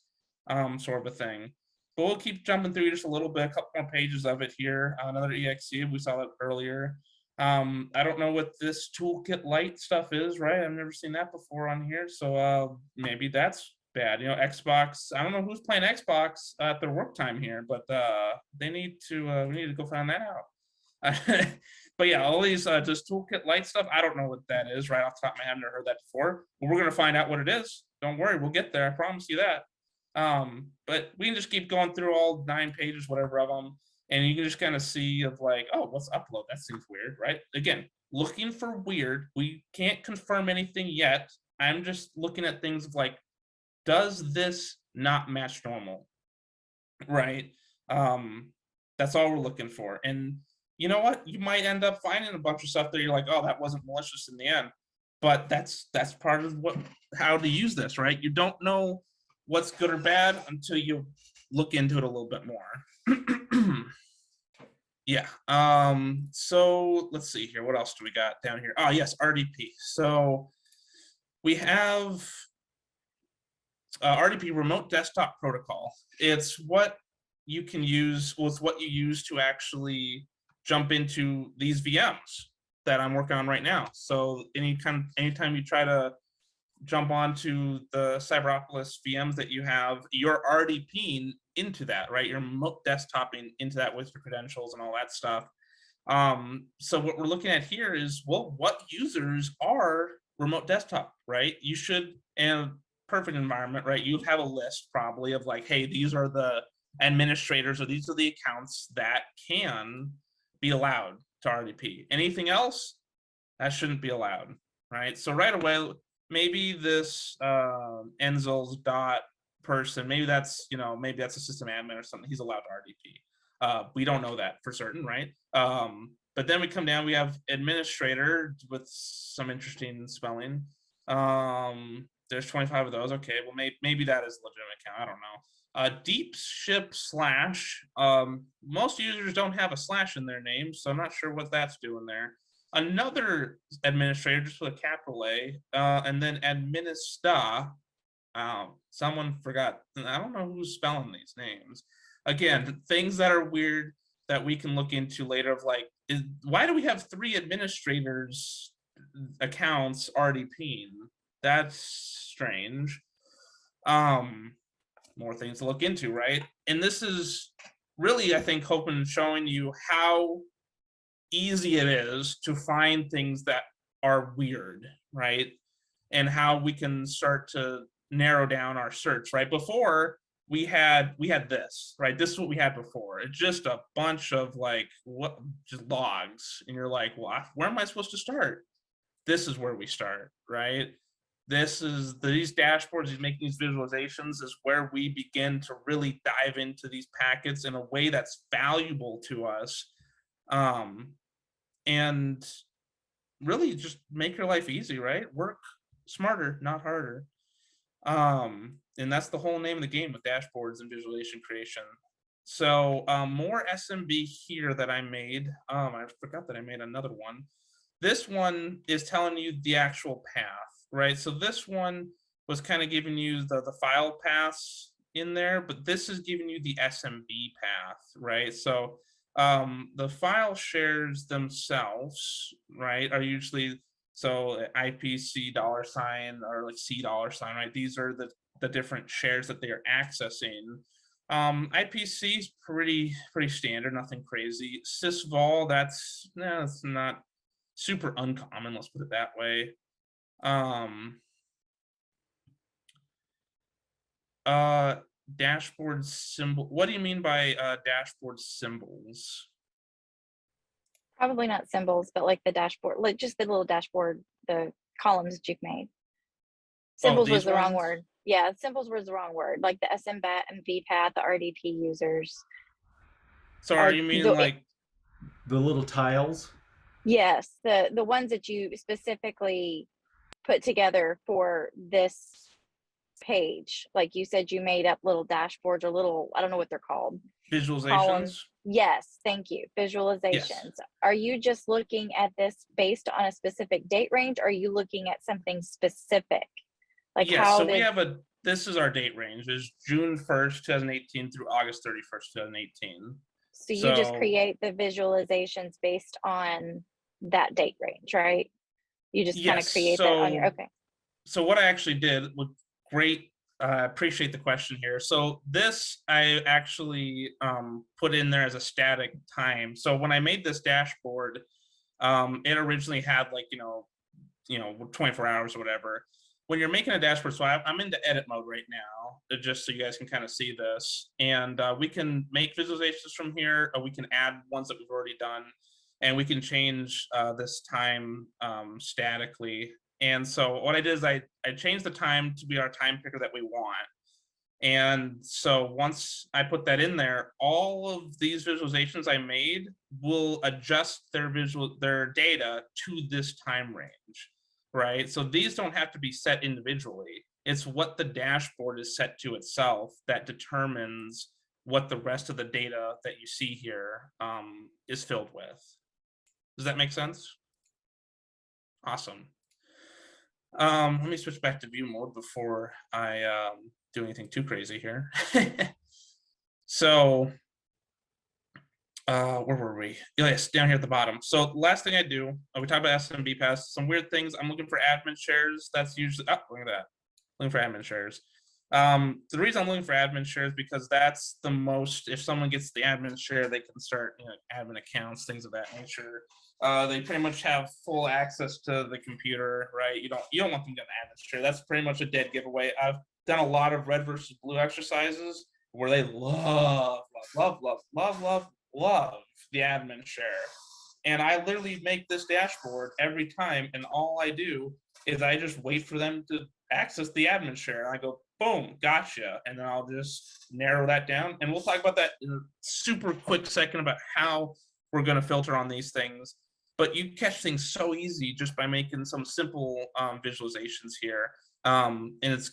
sort of a thing. But we'll keep jumping through just a little bit, a couple more pages of it here. Another exe, we saw that earlier. I don't know what this toolkit light stuff is, right? I've never seen that before on here, so maybe that's bad. Xbox, I don't know who's playing Xbox at their work time here, but we need to go find that out. But yeah, all these just toolkit light stuff, I don't know what that is right off the top of my head. I've never heard that before, but we're going to find out what it is. Don't worry, we'll get there. I promise you that. But we can just keep going through all 9 pages, whatever of them, and you can just kind of see of like, oh, what's upload? That seems weird, right? Again, looking for weird. We can't confirm anything yet. I'm just looking at things of like, does this not match normal, right? That's all we're looking for. And you know what? You might end up finding a bunch of stuff that you're like, oh, that wasn't malicious in the end. But that's part of how to use this, right? You don't know what's good or bad until you look into it a little bit more. Yeah. So let's see here. What else do we got down here? Oh, yes, RDP. So We have RDP, Remote Desktop Protocol. It's what you can use with what you use to actually jump into these VMs that I'm working on right now. So anytime you try to jump onto the Cyberopolis VMs that you have, you're RDPing into that, right? You're remote desktoping into that with your credentials and all that stuff. So what we're looking at here is, well, what users are remote desktop, right? You should, in a perfect environment, right? You have a list probably of like, hey, these are the administrators or these are the accounts that can be allowed to RDP. Anything else, that shouldn't be allowed, right? So right away, maybe this Enzel's dot person, maybe that's a system admin or something. He's allowed to RDP. We don't know that for certain, right? But then we come down, we have administrator with some interesting spelling. There's 25 of those. Okay, well maybe that is a legitimate account. I don't know. Deep ship slash. Most users don't have a slash in their name, so I'm not sure what that's doing there. Another administrator, just with a capital A, and then administra. Someone forgot. I don't know who's spelling these names. Again, things that are weird that we can look into later of like, why do we have 3 administrators accounts RDPing? That's strange. More things to look into, right? And this is really, I think, hoping showing you how easy it is to find things that are weird, right? And how we can start to narrow down our search, right? Before we had this, right? This is what we had before. It's just a bunch of like just logs, and you're like, well, where am I supposed to start? This is where we start, right? This is these dashboards, these making these visualizations is where we begin to really dive into these packets in a way that's valuable to us. And really just make your life easy, right? Work smarter, not harder. And that's the whole name of the game with dashboards and visualization creation. So more SMB here that I made. I forgot that I made another one. This one is telling you the actual path, right? So this one was kind of giving you the file paths in there, but this is giving you the SMB path, right? So the file shares themselves, right, are usually so IPC $, or like C $, right? These are the different shares that they are accessing. IPC is pretty standard, nothing crazy. Sysvol, that's not super uncommon, let's put it that way. Dashboard symbol. What do you mean by dashboard symbols? Probably not symbols, but like the dashboard, like just the little dashboard, the columns that you've made. Symbols was the wrong word. Yeah, symbols was the wrong word. Like the SMBAT and VPAT, the RDP users. So are you meaning like the little tiles? Yes, the ones that you specifically put together for this page. Like you said, you made up little dashboards or little, I don't know what they're called. Visualizations. Columns. Yes, thank you. Visualizations. Yes. Are you just looking at this based on a specific date range? Or are you looking at something specific? Like how we have this is our date range is June 1st, 2018 through August 31st, 2018. So you just create the visualizations based on that date range, right? You just kind of create that on your, okay. So what I actually did was great. Appreciate the question here. So this I actually put in there as a static time. So when I made this dashboard, it originally had like 24 hours or whatever. When you're making a dashboard, so I'm into edit mode right now, just so you guys can kind of see this. And we can make visualizations from here, or we can add ones that we've already done, and we can change this time statically. And so what I did is I changed the time to be our time picker that we want. And so once I put that in there, all of these visualizations I made will adjust their data to this time range, right? So these don't have to be set individually. It's what the dashboard is set to itself that determines what the rest of the data that you see here is filled with. Does that make sense? Awesome. Let me switch back to view mode before I do anything too crazy here. So where were we? Yes, down here at the bottom. So the last thing I do, we talked about SMB pass, some weird things. I'm looking for admin shares. That's usually, oh, look at that. Looking for admin shares. The reason I'm looking for admin shares because that's the most, if someone gets the admin share, they can start, admin accounts, things of that nature. They pretty much have full access to the computer, right? You don't want them to get an admin share. That's pretty much a dead giveaway. I've done a lot of red versus blue exercises where they love the admin share. And I literally make this dashboard every time, and all I do is I just wait for them to access the admin share. And I go, boom, gotcha. And then I'll just narrow that down. And we'll talk about that in a super quick second about how we're going to filter on these things. But you catch things so easy just by making some simple visualizations here. And it's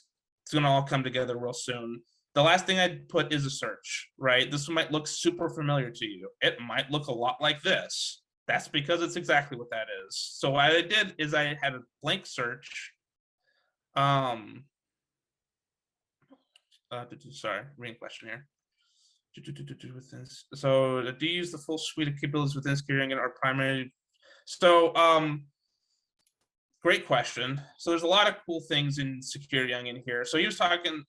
going to all come together real soon. The last thing I'd put is a search, right? This might look super familiar to you. It might look a lot like this. That's because it's exactly what that is. So what I did is I had a blank search. Sorry, reading question here. So do you use the full suite of capabilities within Security Onion or primary? So great question. So there's a lot of cool things in Security Onion here. So he was talking,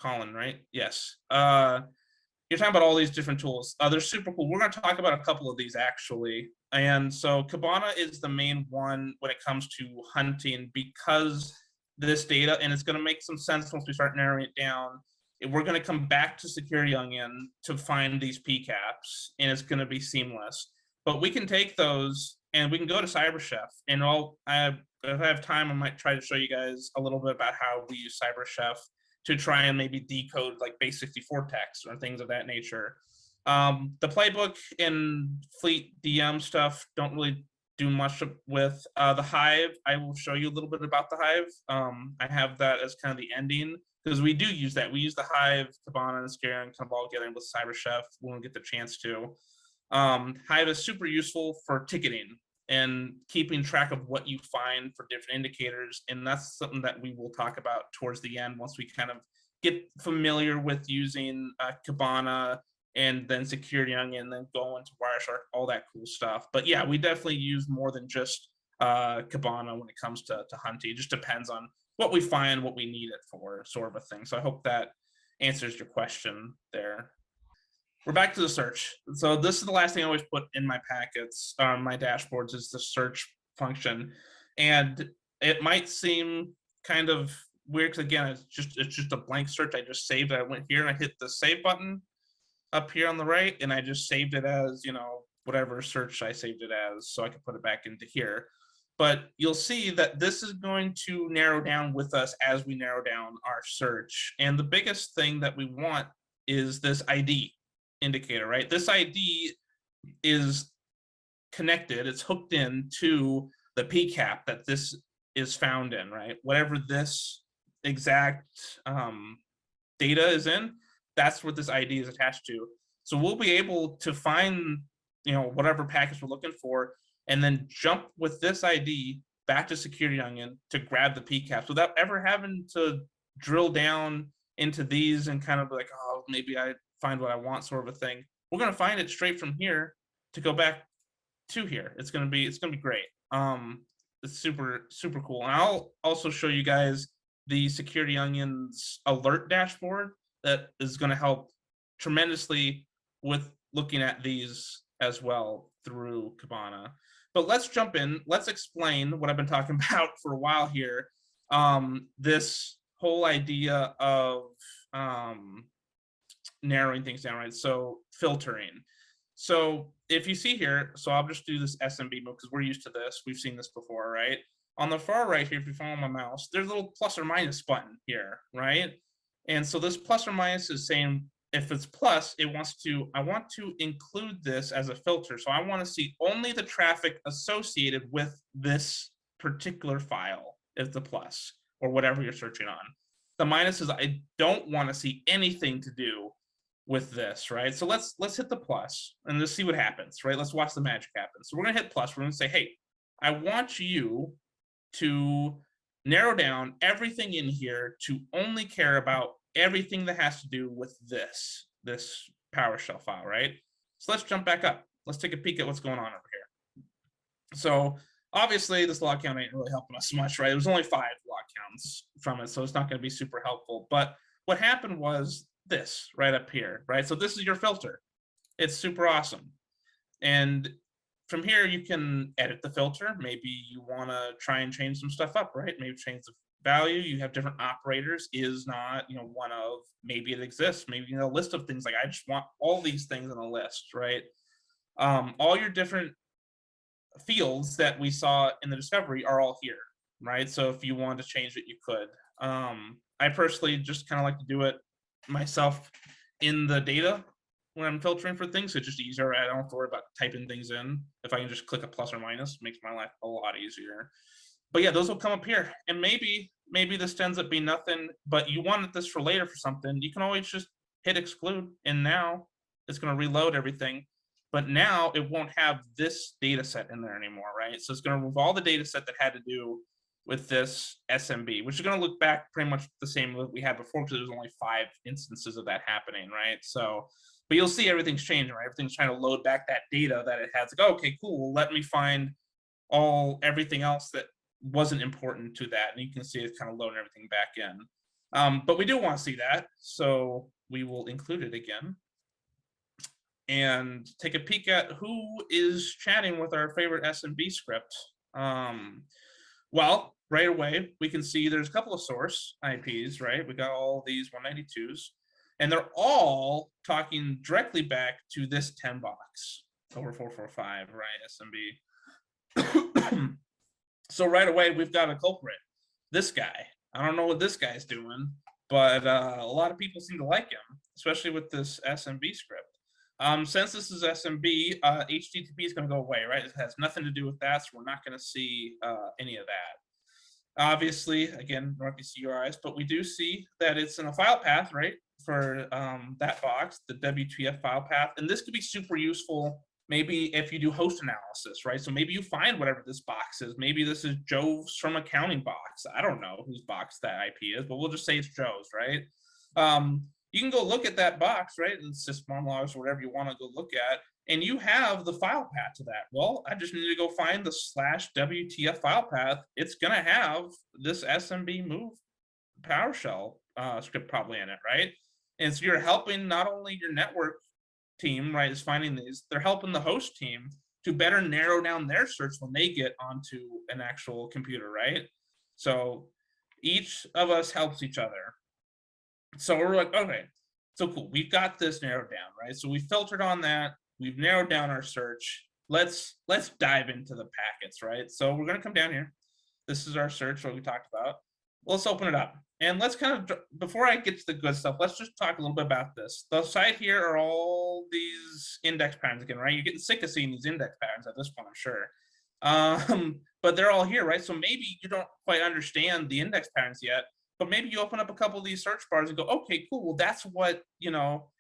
Colin, right? Yes. You're talking about all these different tools. They're super cool. We're going to talk about a couple of these actually. And so Kibana is the main one when it comes to hunting because this data, and it's going to make some sense once we start narrowing it down. We're going to come back to Security Onion to find these PCAPs, and it's going to be seamless. But we can take those and we can go to CyberChef, and if I have time, I might try to show you guys a little bit about how we use CyberChef to try and maybe decode like base64 text or things of that nature. The playbook and fleet DM stuff don't really do much with. The Hive, I will show you a little bit about the Hive. I have that as kind of the ending because we do use that. We use the Hive, Kibana, and Scare and kind of all together with CyberChef when we get the chance to. Hive is super useful for ticketing and keeping track of what you find for different indicators. And that's something that we will talk about towards the end once we kind of get familiar with using Kibana and then Security Onion, and then go into Wireshark, all that cool stuff. But yeah, we definitely use more than just Kibana when it comes to hunting. It just depends on what we find, what we need it for, sort of a thing. So I hope that answers your question there. We're back to the search. So this is the last thing I always put in my packets, my dashboards, is the search function. And it might seem kind of weird because again, it's just a blank search. I just saved it. I went here and I hit the save button up here on the right, and I just saved it as, whatever search I saved it as, so I can put it back into here. But you'll see that this is going to narrow down with us as we narrow down our search. And the biggest thing that we want is this ID indicator, right? This ID is connected, it's hooked in to the PCAP that this is found in, right? Whatever this exact data is in, that's what this ID is attached to. So we'll be able to find, whatever package we're looking for, and then jump with this ID back to Security Onion to grab the PCAPs without ever having to drill down into these and kind of like, oh, maybe I find what I want, sort of a thing. We're going to find it straight from here to go back to here. It's going to be great. It's super, super cool. And I'll also show you guys the Security Onion's alert dashboard that is going to help tremendously with looking at these as well through Kibana. But let's jump in. Let's explain what I've been talking about for a while here. This whole idea of narrowing things down, right? So filtering. So if you see here, so I'll just do this SMB mode because we're used to this. We've seen this before, right? On the far right here, if you follow my mouse, there's a little plus or minus button here, right? And so this plus or minus is saying if it's plus, I want to include this as a filter. So I want to see only the traffic associated with this particular file is the plus, or whatever you're searching on. The minus is I don't want to see anything to do with this, right? So let's hit the plus and let's see what happens, right? Let's watch the magic happen. So we're gonna hit plus. We're gonna say, hey, I want you to narrow down everything in here to only care about everything that has to do with this PowerShell file, right? So let's jump back up. Let's take a peek at what's going on over here. So obviously this log count ain't really helping us much, right? There's only 5 log counts from it, so it's not going to be super helpful. But what happened was this right up here, right? So this is your filter. It's super awesome. And from here, you can edit the filter. Maybe you want to try and change some stuff up, right? Maybe change the value. You have different operators, is not, one of, maybe it exists. Maybe a list of things like I just want all these things in a list, right? All your different fields that we saw in the discovery are all here, right? So if you wanted to change it, you could. I personally just kind of like to do it myself in the data when I'm filtering for things. So it's just easier. I don't have to worry about typing things in. If I can just click a plus or minus, it makes my life a lot easier. But yeah, those will come up here. And maybe this ends up being nothing, but you wanted this for later for something. You can always just hit exclude, and now it's going to reload everything. But now it won't have this data set in there anymore, right? So it's going to remove all the data set that had to do with this SMB, which is going to look back pretty much the same that we had before, because there was only 5 instances of that happening, right? So, but you'll see everything's changing, right? Everything's trying to load back that data that it has. Like, oh, okay, cool. Well, let me find everything else that wasn't important to that. And you can see it's kind of loading everything back in. But we do want to see that. So we will include it again and take a peek at who is chatting with our favorite SMB script. Well, right away, we can see there's a couple of source IPs, right? We got all these 192s, and they're all talking directly back to this 10 box over 445, right? SMB. So right away, we've got a culprit. This guy. I don't know what this guy's doing, but a lot of people seem to like him, especially with this SMB script. Since this is SMB, HTTP is going to go away, right? It has nothing to do with that, so we're not going to see any of that. Obviously, again, there might be CURIs, but we do see that it's in a file path, right, for that box, the WTF file path. And this could be super useful maybe if you do host analysis, right? So maybe you find whatever this box is. Maybe this is Joe's from accounting box. I don't know whose box that IP is, but we'll just say it's Joe's, right? You can go look at that box, right? And sysmon logs or whatever you want to go look at, and you have the file path to that. Well, I just need to go find the /WTF file path. It's going to have this SMB move PowerShell script probably in it, right? And so you're helping not only your network team, right, is finding these, they're helping the host team to better narrow down their search when they get onto an actual computer, right? So each of us helps each other. So we're like, okay, so cool. We've got this narrowed down, right? So we filtered on that. We've narrowed down our search. Let's dive into the packets, right? So we're going to come down here. This is our search, what we talked about. Let's open it up. And let's kind of, before I get to the good stuff, let's just talk a little bit about this. The side here are all these index patterns again, right? You're getting sick of seeing these index patterns at this point, I'm sure. But they're all here, right? So maybe you don't quite understand the index patterns yet, but maybe you open up a couple of these search bars and go, okay, cool. Well, that's what,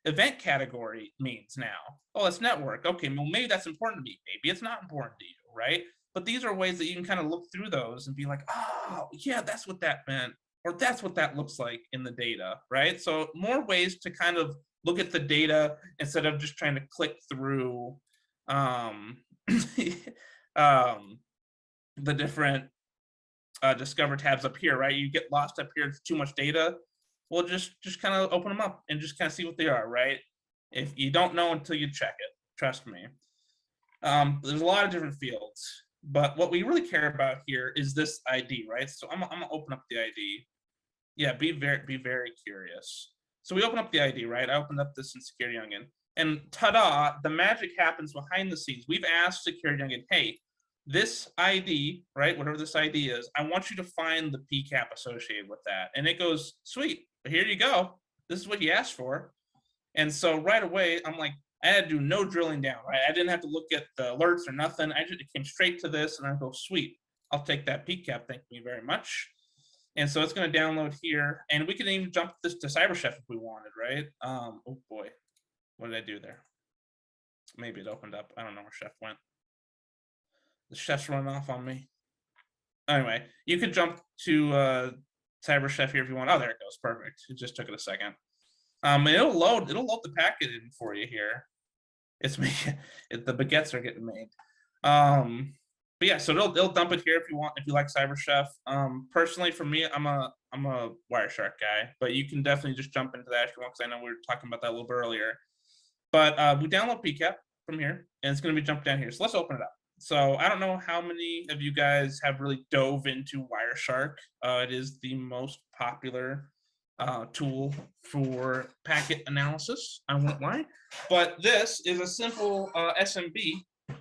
event category means now. Oh, it's network. Okay, well, maybe that's important to me. Maybe it's not important to you, right? But these are ways that you can kind of look through those and be like, oh, yeah, that's what that meant. Or that's what that looks like in the data, right? So more ways to kind of look at the data instead of just trying to click through the different discover tabs up here, right? You get lost up here, it's too much data. Well, just kind of open them up and just kind of see what they are, right? If you don't know until you check it, trust me. There's a lot of different fields, but what we really care about here is this ID, right? So I'm gonna open up the ID. Yeah, be very curious. So we open up the ID, right? I opened up this in Security Onion, and ta-da, the magic happens behind the scenes. We've asked Security Onion, hey, this ID, right, whatever this ID is, I want you to find the PCAP associated with that. And it goes, sweet, here you go. This is what you asked for. And so right away, I'm like, I had to do no drilling down, right? I didn't have to look at the alerts or nothing. It came straight to this, and I go, sweet, I'll take that PCAP, thank you very much. And so it's going to download here, and we can even jump this to CyberChef if we wanted, right? Oh boy, what did I do there? Maybe it opened up. I don't know where Chef went. The chef's running off on me. Anyway, you could jump to Cyber Chef here if you want. Oh, there it goes. Perfect. It just took it a second. And it'll load the packet in for you here. It's me. The baguettes are getting made. But yeah, so it'll dump it here if you want, if you like Cyber Chef. Personally, for me, I'm a Wireshark guy, but you can definitely just jump into that if you want, because I know we were talking about that a little bit earlier. But we download PCAP from here, and it's going to be jumped down here. So let's open it up. So I don't know how many of you guys have really dove into Wireshark. It is the most popular tool for packet analysis. I won't lie, but this is a simple SMB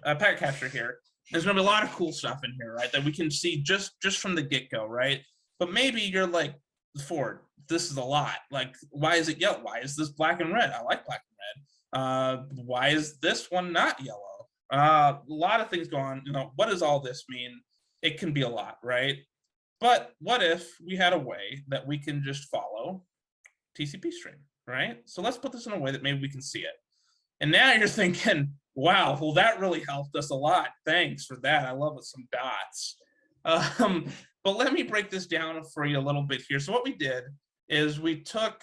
packet capture here. There's gonna be a lot of cool stuff in here, right? That we can see just from the get-go, right? But maybe you're like, Ford, this is a lot. Like, why is it yellow? Why is this black and red? I like black and red. Why is this one not yellow? A lot of things go on. You know, what does all this mean? It can be a lot, right? But what if we had a way that we can just follow TCP stream, right? So let's put this in a way that maybe we can see it. And now you're thinking, wow, well, that really helped us a lot. Thanks for that. I love it, some dots. But let me break this down for you a little bit here. So what we did is we took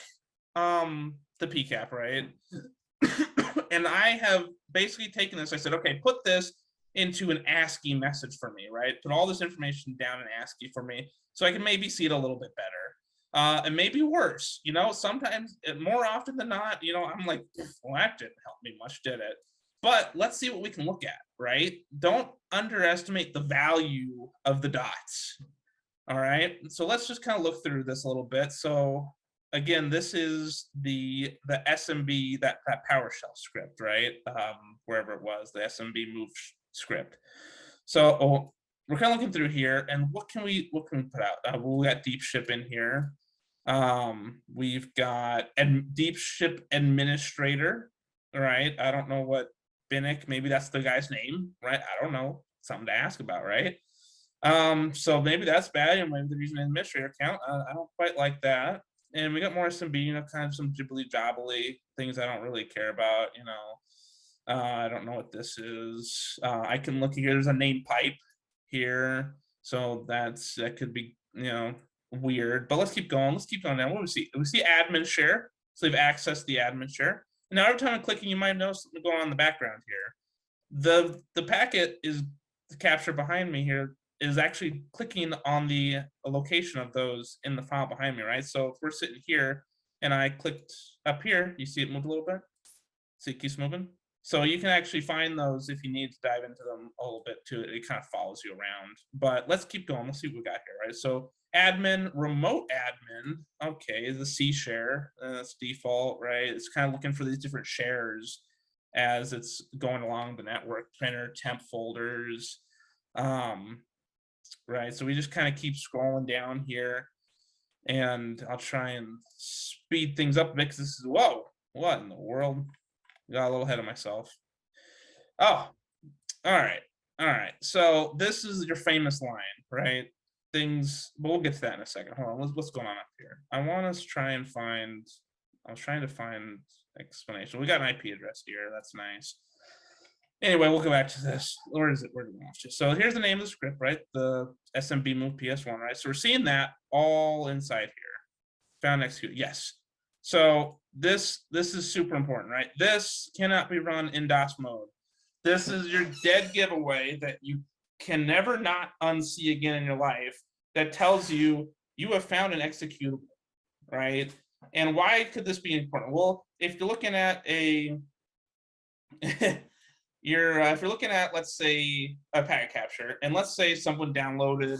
the PCAP, right? And I have basically taken this. I said, okay, put this into an ASCII message for me, right? Put all this information down in ASCII for me so I can maybe see it a little bit better. And maybe worse, you know, sometimes, more often than not, you know, I'm like, well, that didn't help me much, did it? But let's see what we can look at, right? Don't underestimate the value of the dots. All right, so let's just kind of look through this a little bit. So again, this is the SMB, that PowerShell script, right? Wherever it was, the SMB move script. So we're kind of looking through here, and what can we put out? We got deep ship in here. We've got deep ship administrator, right? I don't know what Binnick, maybe that's the guy's name, right? I don't know, something to ask about, right? So maybe that's bad, and maybe they're using an administrator account. I don't quite like that. And we got more SMB, you know, kind of some jibbly jobbly things I don't really care about, you know. I don't know what this is. I can look here, there's a name pipe here. So that could be, you know, weird. But let's keep going. Let's keep going down. What do we see? We see admin share. So they've accessed the admin share. And now every time I'm clicking, you might notice something going on in the background here. The packet is the capture behind me here is actually clicking on the location of those in the file behind me, right? So if we're sitting here and I clicked up here, you see it move a little bit? See it keeps moving? So you can actually find those if you need to dive into them a little bit too. It kind of follows you around. But let's keep going. Let's see what we got here, right? So admin, remote admin, okay, the C share, that's default, right? It's kind of looking for these different shares as it's going along the network, printer, temp folders, right? So we just kind of keep scrolling down here, and I'll try and speed things up because this is, whoa, what in the world? Got a little ahead of myself. Oh, all right. So this is your famous line, right? Things, but we'll get to that in a second. Hold on, what's going on up here? I want us to try and find, I was trying to find explanation. We got an IP address here, that's nice. Anyway, we'll go back to this. Where is it? Where did we launch it? So here's the name of the script, right? The SMB move PS1, right? So we're seeing that all inside here. Found execute, yes. So this is super important, right? This cannot be run in DOS mode. This is your dead giveaway that you can never not unsee again in your life, that tells you you have found an executable, right? And why could this be important? Well, if you're looking at a if you're looking at, let's say, a packet capture, and let's say someone downloaded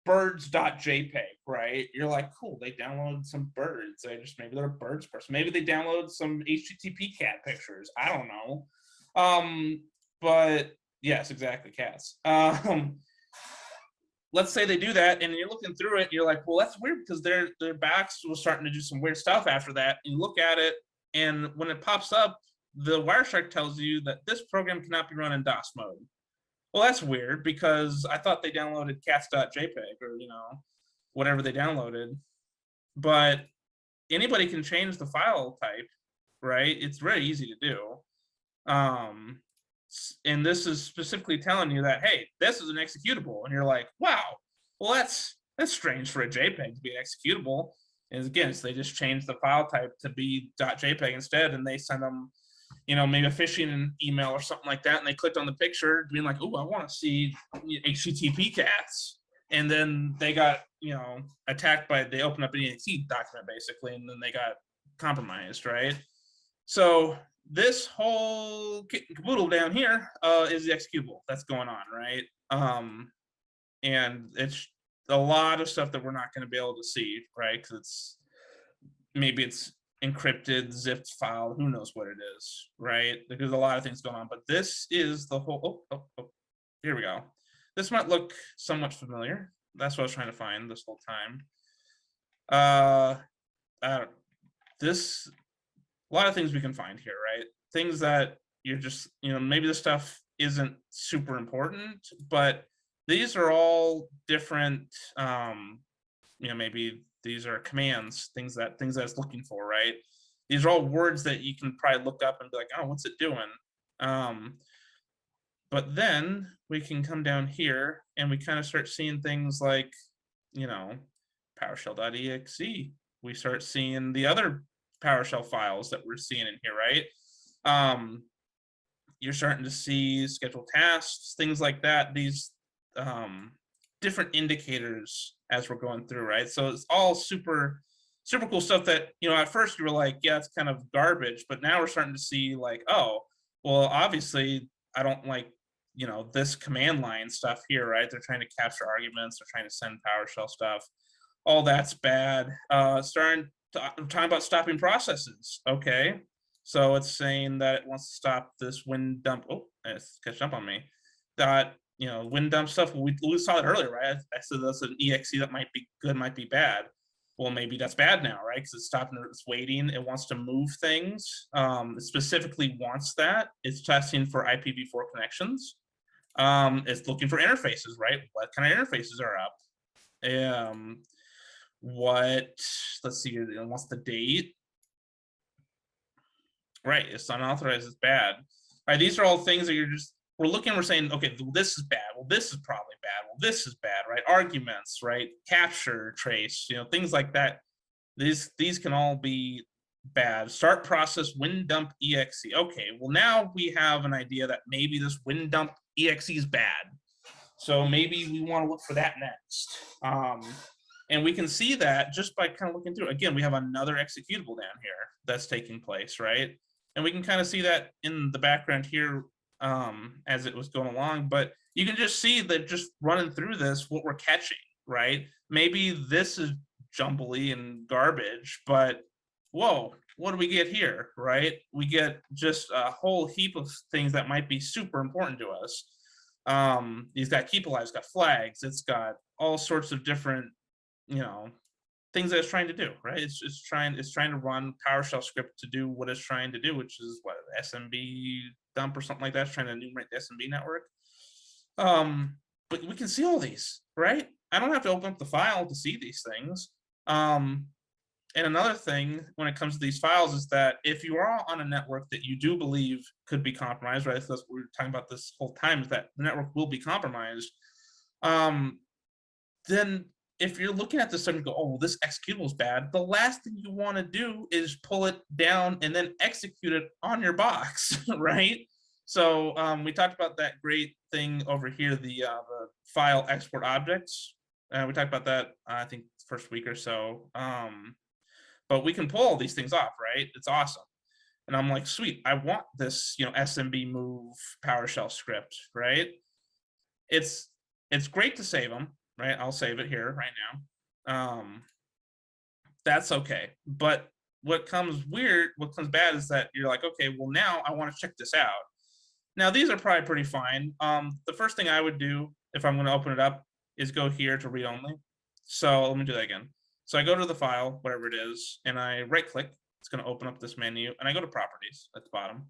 birds.jpg, right? You're like, cool, they downloaded some birds. Maybe they're a birds person. Maybe they downloaded some HTTP cat pictures. I don't know. But yes, exactly, cats. Let's say they do that, and you're looking through it, and you're like, well, that's weird because their backs was starting to do some weird stuff after that. And you look at it, and when it pops up, the Wireshark tells you that this program cannot be run in DOS mode. Well, that's weird because I thought they downloaded cats.jpg or, you know, whatever they downloaded. But anybody can change the file type, right? It's very easy to do. And this is specifically telling you that, hey, this is an executable. And you're like, wow, well, that's strange for a JPEG to be an executable. And again, so they just changed the file type to be .jpeg instead, and they send them, maybe a phishing email or something like that, and they clicked on the picture being like, oh, I want to see HTTP cats. And then they got, attacked they opened up an exe document basically, and then they got compromised, right? So this whole kit and caboodle down here is the executable that's going on, right? And it's a lot of stuff that we're not going to be able to see, right? Because maybe it's encrypted, zipped file, who knows what it is, right? There's a lot of things going on, but this is the whole, here we go. This might look somewhat familiar. That's what I was trying to find this whole time. This, a lot of things we can find here, right? Things that you're just, maybe the stuff isn't super important, but these are all different, maybe these are commands, things that it's looking for, right? These are all words that you can probably look up and be like, oh, what's it doing? But then we can come down here and we kind of start seeing things like, PowerShell.exe. We start seeing the other PowerShell files that we're seeing in here, right? You're starting to see scheduled tasks, things like that. These different indicators as we're going through, right? So it's all super cool stuff that, at first you were like, yeah, it's kind of garbage, but now we're starting to see like, oh, well, obviously I don't like, this command line stuff here, right? They're trying to capture arguments, they're trying to send PowerShell stuff. All that's bad. I'm talking about stopping processes. Okay. So it's saying that it wants to stop this win dump. Oh, it's catching up on me. That, win dump stuff. We saw it earlier, right? I said that's an exe that might be good, might be bad. Well, maybe that's bad now, right? Because it's stopping, it's waiting, it wants to move things. It specifically wants that. It's testing for IPv4 connections. It's looking for interfaces, right? What kind of interfaces are up? Let's see, it wants the date. Right, it's unauthorized, it's bad. All right, these are all things that we're looking, we're saying, okay, well, this is bad. Well, this is probably bad. Well, this is bad, right? Arguments, right? Capture, trace, things like that. These can all be bad. Start process, win dump exe. Okay, well, now we have an idea that maybe this win dump exe is bad. So maybe we want to look for that next. And we can see that just by kind of looking through. Again, we have another executable down here that's taking place, right? And we can kind of see that in the background here as it was going along. But you can just see that just running through this, what we're catching, right? Maybe this is jumbly and garbage, but whoa, what do we get here, right? We get just a whole heap of things that might be super important to us. It's got keep alive, it's got flags, it's got all sorts of different, things that it's trying to do, right? It's trying to run PowerShell script to do what it's trying to do, which is what, SMB dump or something like that. It's trying to enumerate the SMB network. But we can see all these, right? I don't have to open up the file to see these things. And another thing when it comes to these files is that if you are on a network that you do believe could be compromised, right? So that's what we're talking about this whole time, is that the network will be compromised. Then if you're looking at this and go, oh, well, this executable is bad, the last thing you want to do is pull it down and then execute it on your box, right? So we talked about that great thing over here, the file export objects. We talked about that, I think, first week or so. But we can pull all these things off, right? It's awesome. And I'm like, sweet, I want this, SMB move PowerShell script, right? It's great to save them, right? I'll save it here right now. That's okay. But what comes bad is that you're like, okay, well, now I want to check this out. Now, these are probably pretty fine. The first thing I would do if I'm going to open it up is go here to read only. So let me do that again. So I go to the file, whatever it is, and I right click. It's going to open up this menu, and I go to properties at the bottom.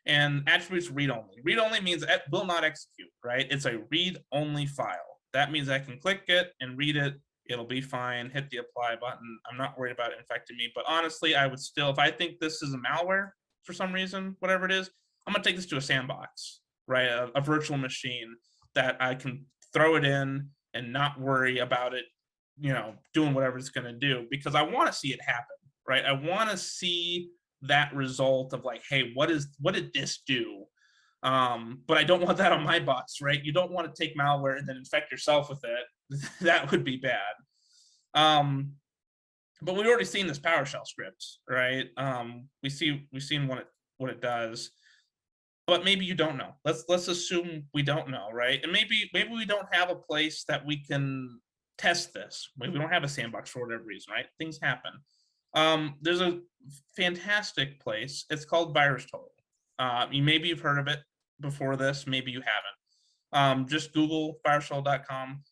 And attributes read only. Read only means it will not execute, right? It's a read only file. That means I can click it and read it. It'll be fine. Hit the apply button. I'm not worried about it infecting me. But honestly, I would still, if I think this is a malware for some reason, whatever it is, I'm going to take this to a sandbox. right? A virtual machine that I can throw it in and not worry about it, doing whatever it's going to do, because I want to see it happen, right? I want to see that result of like, hey, what did this do? But I don't want that on my bots, right? You don't want to take malware and then infect yourself with it. That would be bad. But we've already seen this PowerShell script, right? We've seen what it does, but maybe you don't know. Let's assume we don't know, right? And maybe we don't have a place that we can test this. Maybe we don't have a sandbox for whatever reason, right? Things happen. There's a fantastic place. It's called VirusTotal. Maybe you've heard of it before this. Maybe you haven't. Just Google virusTotal.com.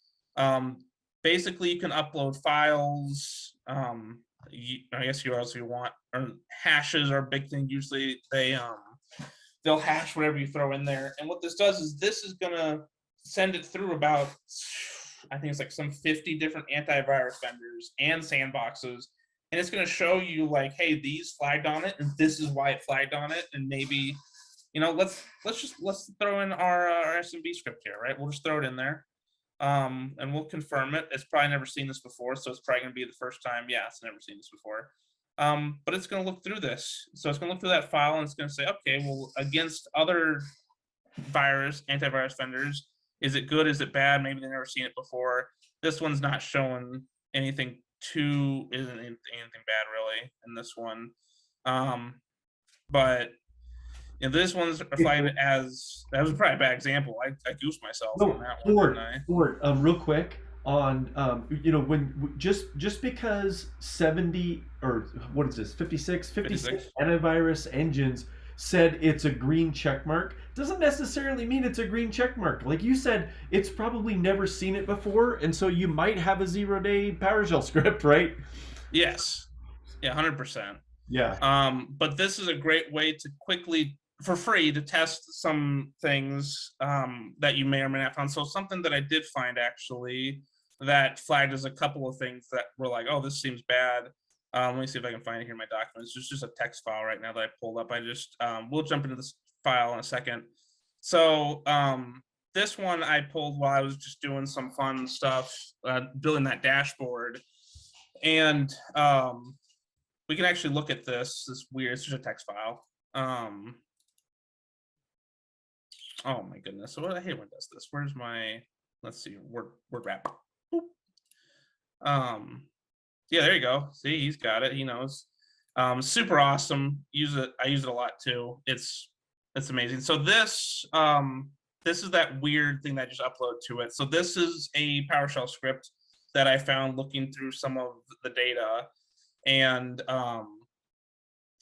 Basically, you can upload files. I guess URLs you want, or hashes are a big thing. Usually, they'll hash whatever you throw in there. And what this does is this is gonna send it through about, I think it's like some 50 different antivirus vendors and sandboxes. And it's going to show you like, hey, these flagged on it, and this is why it flagged on it. And maybe, let's throw in our SMB script here, right? We'll just throw it in there, and we'll confirm it. It's probably never seen this before, so it's probably going to be the first time. Yeah, it's never seen this before. But it's going to look through this. So it's going to look through that file, and it's going to say, okay, well, against other antivirus vendors, is it good? Is it bad? Maybe they've never seen it before. This one's not showing anything isn't anything bad really in this one. But this one's flagged as, that was probably a bad example. I goosed myself on that one. Ford, real quick on when just because 70 or what is this 56 antivirus engines said it's a green check mark doesn't necessarily mean it's a green check mark. Like you said, it's probably never seen it before, and so you might have a 0-day PowerShell script, right? Yes. Yeah, 100%. Yeah. But this is a great way to quickly, for free, to test some things that you may or may not find. So something that I did find actually that flagged as a couple of things that were like, oh, this seems bad. Let me see if I can find it here in my documents. It's just a text file right now that I pulled up. We'll jump into this file in a second. So this one I pulled while I was just doing some fun stuff, building that dashboard. And we can actually look at this weird, it's just a text file. Oh my goodness. So I hate when it does this. Where's my, let's see, word wrap. Yeah, there you go. See, he's got it. He knows. Super awesome. I use it a lot too. It's amazing. So this is that weird thing that I just uploaded to it. So this is a PowerShell script that I found looking through some of the data, and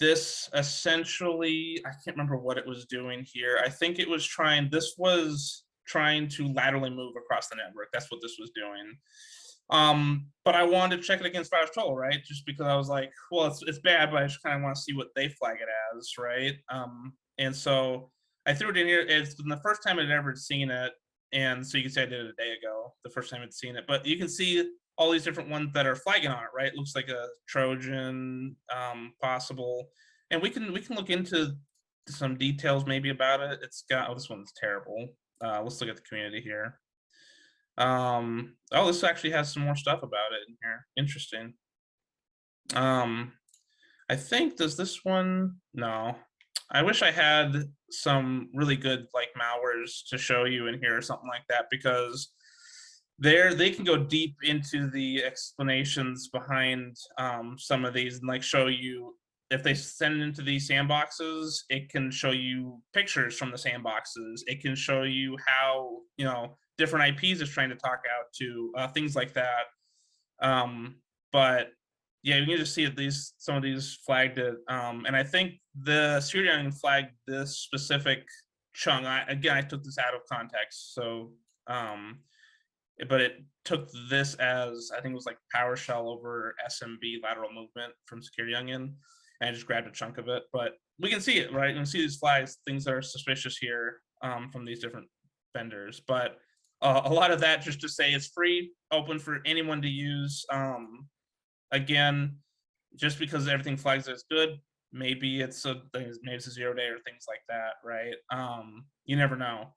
this essentially, I can't remember what it was doing here. I think it was trying to laterally move across the network. That's what this was doing. But I wanted to check it against VirusTotal, right? Just because I was like, well, it's bad, but I just kind of want to see what they flag it as, right? And so I threw it in here. It's been the first time I'd ever seen it, and so you can say I did it a day ago, the first time I'd seen it. But you can see all these different ones that are flagging on it, right? It looks like a Trojan, possible, and we can look into some details maybe about it. It's got, oh, this one's terrible. Let's look at the community here. Oh, this actually has some more stuff about it in here. Interesting. I think, does this one? No. I wish I had some really good like malwares to show you in here or something like that, because they can go deep into the explanations behind some of these and like show you, if they send into these sandboxes, it can show you pictures from the sandboxes. It can show you how, different IPs is trying to talk out to, things like that. But yeah, you can just see that some of these flagged it. And I think the security onion flagged this specific chunk. I took this out of context. So, but it took this as, I think it was like PowerShell over SMB lateral movement from security onion. And I just grabbed a chunk of it, but we can see it, right? You can see these flags, things that are suspicious here from these different vendors. But a lot of that just to say it's free, open for anyone to use. Again, just because everything flags as good, maybe it's a 0 day or things like that, right? You never know.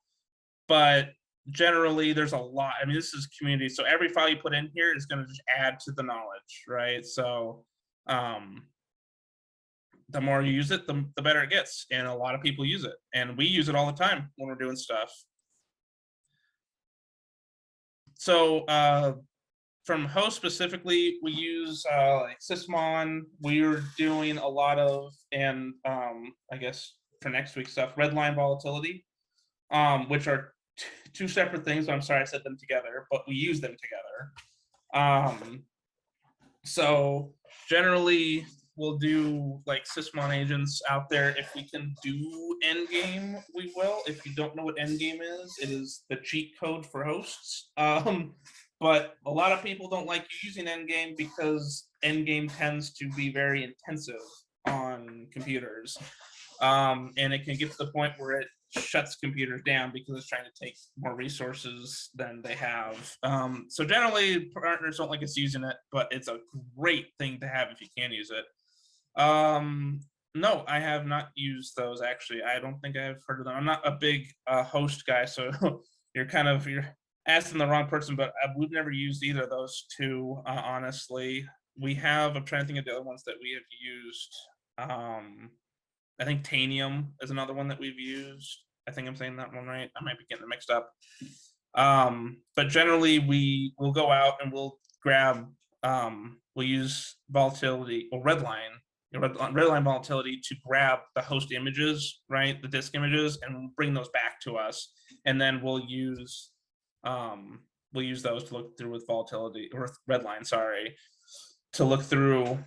But generally there's a lot. I mean, this is community, so every file you put in here is going to just add to the knowledge, right? So the more you use it, the better it gets, and a lot of people use it, and we use it all the time when we're doing stuff. So from host specifically, we use like sysmon. We're doing a lot of, and I guess for next week's stuff, redline volatility, which are two separate things. I'm sorry I said them together, but we use them together. So generally we'll do like sysmon agents out there. If we can do endgame, we will. If you don't know what endgame is, it is the cheat code for hosts. But a lot of people don't like using endgame because endgame tends to be very intensive on computers. And it can get to the point where it shuts computers down because it's trying to take more resources than they have. So generally partners don't like us using it, but it's a great thing to have if you can use it. No, I have not used those actually. I don't think I've heard of them. I'm not a big host guy, so you're asking the wrong person, but we've never used either of those two, honestly. We have, I'm trying to think of the other ones that we have used. I think Tanium is another one that we've used. I think I'm saying that one right. I might be getting it mixed up. But generally we will go out and we'll grab, we'll use volatility or redline volatility to grab the host images, right? The disk images, and bring those back to us. And then we'll use those to look through with volatility, or redline, sorry, to look through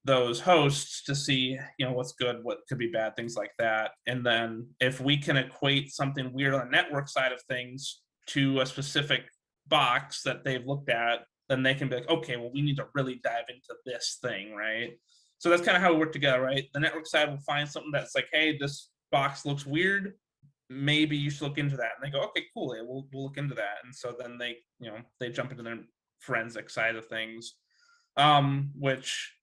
those hosts to see, what's good, what could be bad, things like that. And then if we can equate something weird on the network side of things to a specific box that they've looked at, then they can be like, okay, well, we need to really dive into this thing, right? So that's kind of how we work together, right? The network side will find something that's like, hey, this box looks weird, maybe you should look into that. And they go, okay, cool, yeah, we'll look into that. And so then they, they jump into their forensic side of things, which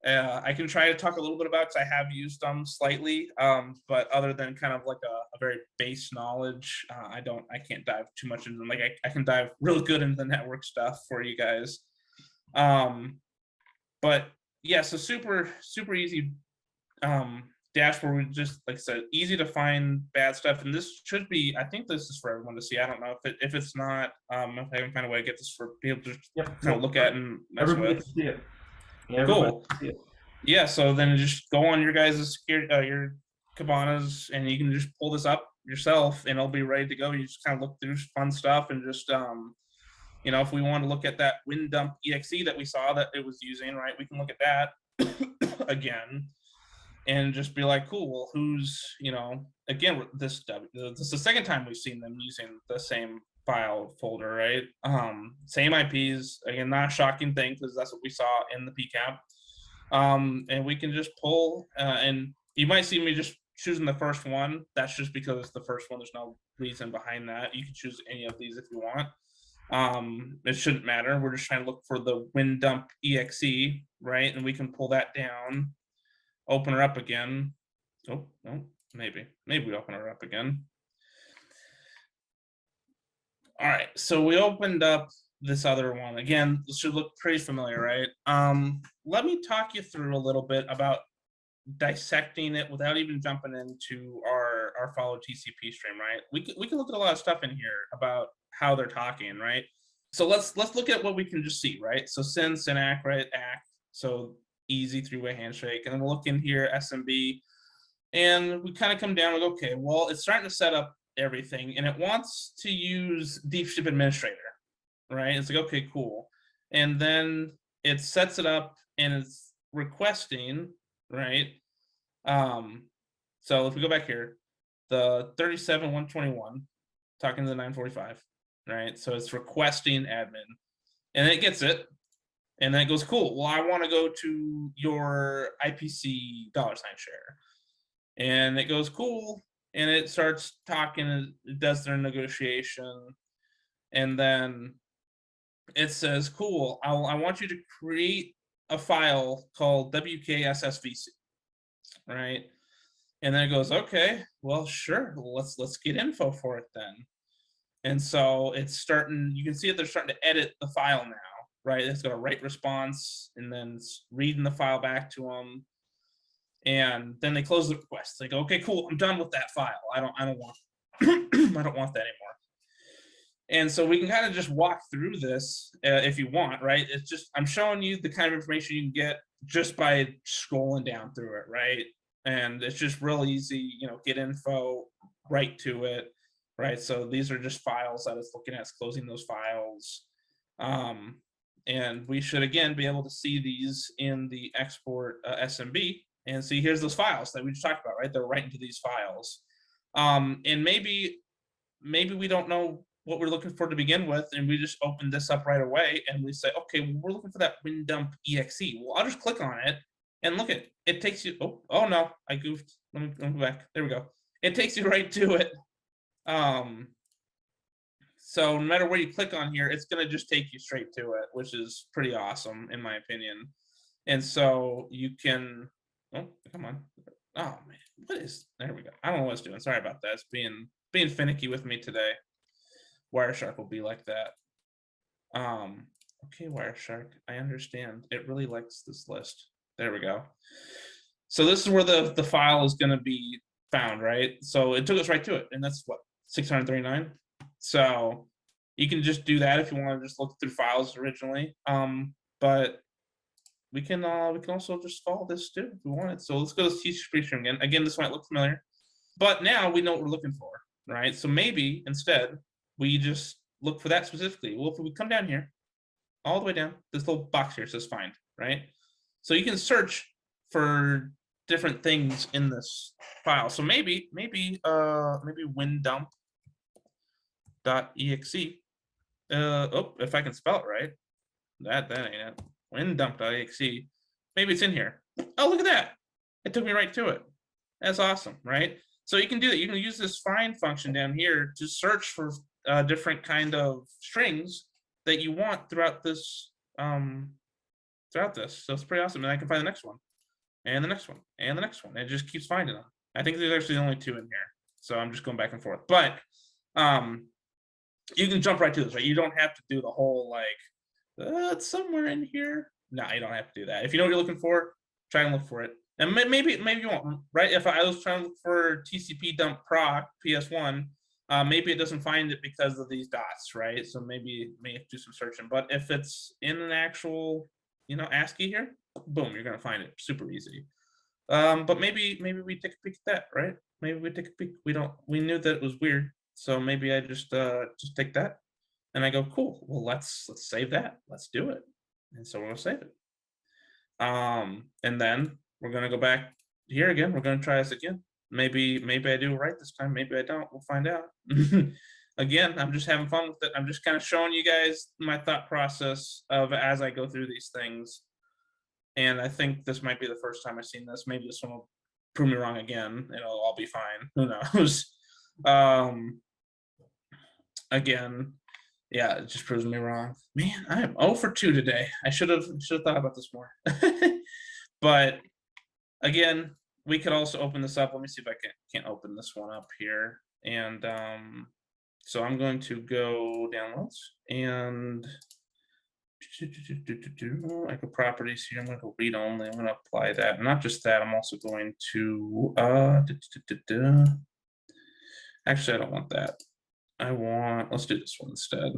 I can try to talk a little bit about because I have used them slightly, but other than kind of like a very base knowledge, I can't dive too much into them. Like I can dive really good into the network stuff for you guys. But yeah, so super easy dashboard. We just, like I said, easy to find bad stuff, and this should be, I think this is for everyone to see. I don't know if it's not, if I can find a way to get this for people to kind of look at and mess with. See it. Cool. Yeah, so then just go on your guys' security, your Kibanas, and you can just pull this up yourself, and it'll be ready to go. You just kind of look through fun stuff, and just if we want to look at that WinDump exe that we saw that it was using, right, we can look at that again and just be like, cool, well, who's, again, this is the second time we've seen them using the same file folder, right? Same IPs, again, not a shocking thing because that's what we saw in the PCAP. And we can just pull, and you might see me just choosing the first one. That's just because it's the first one. There's no reason behind that. You can choose any of these if you want. It shouldn't matter. We're just trying to look for the WinDump exe, right? And we can pull that down, open her up again. Oh, no, maybe we open her up again. All right, so we opened up this other one. Again, this should look pretty familiar, right? Let me talk you through a little bit about dissecting it without even jumping into our follow TCP stream, right? We can look at a lot of stuff in here about how they're talking, right? So let's look at what we can just see, right? So send, SYNAC, right? ACK, so easy three-way handshake. And then we'll look in here, SMB, and we kind of come down and go, okay, well, it's starting to set up everything, and it wants to use Deepship Administrator, right? It's like, okay, cool. And then it sets it up and it's requesting, right? So if we go back here, the 37.121 talking to the 945, right? So it's requesting admin, and it gets it, and then it goes, cool, well, I want to go to your IPC $sign share, and it goes, cool, and it starts talking, and it does their negotiation, and then it says, cool, I want you to create a file called WKSSVC. right? And then it goes, okay, well, sure, let's get info for it then. And so it's starting, you can see that they're starting to edit the file now, right? It's got a write response and then it's reading the file back to them. And then they close the request. They go, okay, cool, I'm done with that file. I don't want I don't want that anymore. And so we can kind of just walk through this if you want, right? It's just, I'm showing you the kind of information you can get just by scrolling down through it, right? And it's just real easy, you know, get info, write to it, right? So these are just files that it's looking at, it's closing those files. And we should, again, be able to see these in the export SMB and see, here's those files that we just talked about, right? They're right into these files. And maybe we don't know what we're looking for to begin with, and we just open this up right away and we say, okay, well, we're looking for that WinDump.exe. Well, I'll just click on it and look at it. Takes you, oh no, I goofed. Let me go back. There we go. It takes you right to it. So no matter where you click on here, it's going to just take you straight to it, which is pretty awesome in my opinion. And so you can, oh, come on. Oh man, what is, there we go. I don't know what it's doing. Sorry about that. It's being finicky with me today. Wireshark will be like that. Okay, Wireshark, I understand. It really likes this list. There we go. So this is where the file is going to be found, right? So it took us right to it, and that's what, 639. So you can just do that if you want to just look through files originally. But we can also just follow this too if we wanted. So let's go to TCP stream again. Again, this might look familiar, but now we know what we're looking for, right? So maybe instead we just look for that specifically. Well, if we come down here, all the way down, this little box here says find, right? So you can search for different things in this file. So maybe windump.exe. Oh, if I can spell it right, that ain't it. Windump.exe. Maybe it's in here. Oh, look at that! It took me right to it. That's awesome, right? So you can do that. You can use this find function down here to search for different kind of strings that you want throughout this. So it's pretty awesome, and I can find the next one, and the next one, and the next one. It just keeps finding them. I think there's actually only 2 in here, so I'm just going back and forth. But you can jump right to this, right? You don't have to do the whole like it's somewhere in here. No, you don't have to do that. If you know what you're looking for, try and look for it. And maybe you won't, right? If I was trying to look for TCP dump proc PS1, maybe it doesn't find it because of these dots, right? So maybe have to do some searching. But if it's in an actual, you know, ASCII here, boom, you're gonna find it super easy. But maybe we take a peek at that, right? Maybe we take a peek. We knew that it was weird, so maybe I just take that, and I go, cool. Well, let's save that. Let's do it. And so we're gonna save it. And then we're gonna go back here again. We're gonna try this again. Maybe I do it right this time. Maybe I don't. We'll find out. Again, I'm just having fun with it. I'm just kind of showing you guys my thought process of as I go through these things. And I think this might be the first time I've seen this. Maybe this one will prove me wrong again. It'll all be fine. Who knows? Again, yeah, it just proves me wrong. Man, I am 0 for 2 today. I should have thought about this more. But again, we could also open this up. Let me see if I can't open this one up here. And so I'm going to go downloads and echo properties here. I'm going to go read only. I'm going to apply that. Not just that, I'm also going to actually, I don't want that. Let's do this one instead.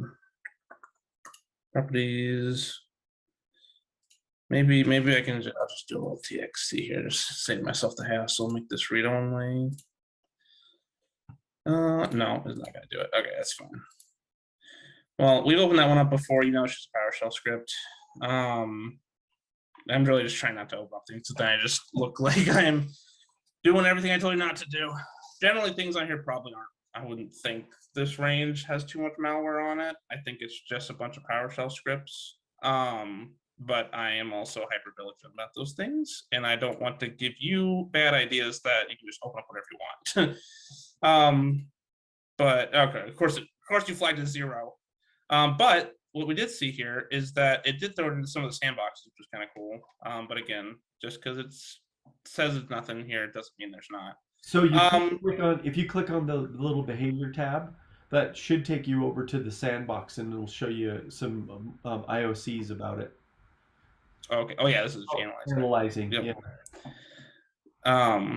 Properties. Maybe I can. I'll just do a little TXT here, just to save myself the hassle. Make this read only. No, it's not gonna do it. Okay, that's fine. Well, we've opened that one up before. You know, it's just a PowerShell script. I'm really just trying not to open up things, so then I just look like I'm doing everything I told you not to do. Generally, things on here probably aren't. I wouldn't think this range has too much malware on it. I think it's just a bunch of PowerShell scripts. But I am also hyper vigilant about those things, and I don't want to give you bad ideas that you can just open up whatever you want. But okay, of course you flagged as 0. But what we did see here is that it did throw it into some of the sandboxes, which was kind of cool. But again, just because it's says there's nothing here, it doesn't mean there's not. So if you click on the little behavior tab, that should take you over to the sandbox, and it'll show you some IOCs about it. Okay. Oh yeah, this is Analyzing. Yep. Yeah.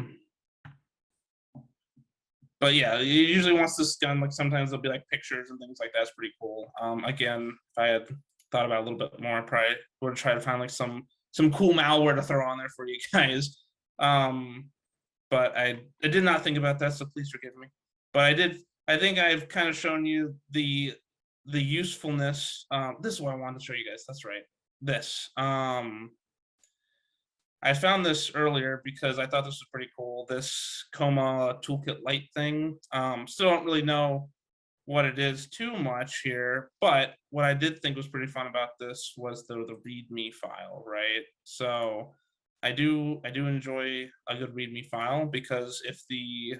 But yeah, it usually wants to scan, like sometimes there'll be like pictures and things like that. It's pretty cool. Again, if I had thought about it a little bit more, I probably would try to find like some cool malware to throw on there for you guys. But I did not think about that, so please forgive me. But I think I've kind of shown you the usefulness. This is what I wanted to show you guys. That's right. This. I found this earlier because I thought this was pretty cool. This Coma Toolkit Lite thing. Still don't really know what it is too much here, but what I did think was pretty fun about this was the README file, right? So I do enjoy a good README file, because if the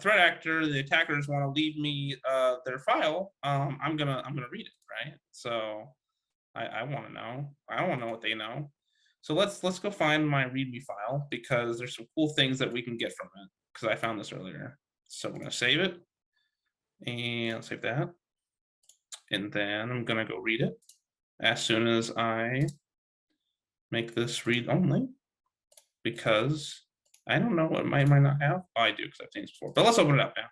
threat actor, the attackers, want to leave me their file, I'm gonna read it, right? So I want to know. I want to know what they know. So let's go find my README file, because there's some cool things that we can get from it, because I found this earlier. So I'm gonna save it, and I'll save that, and then I'm gonna go read it as soon as I make this read only, because I don't know what I might not have. Oh, I do, because I've seen this before. But let's open it up now.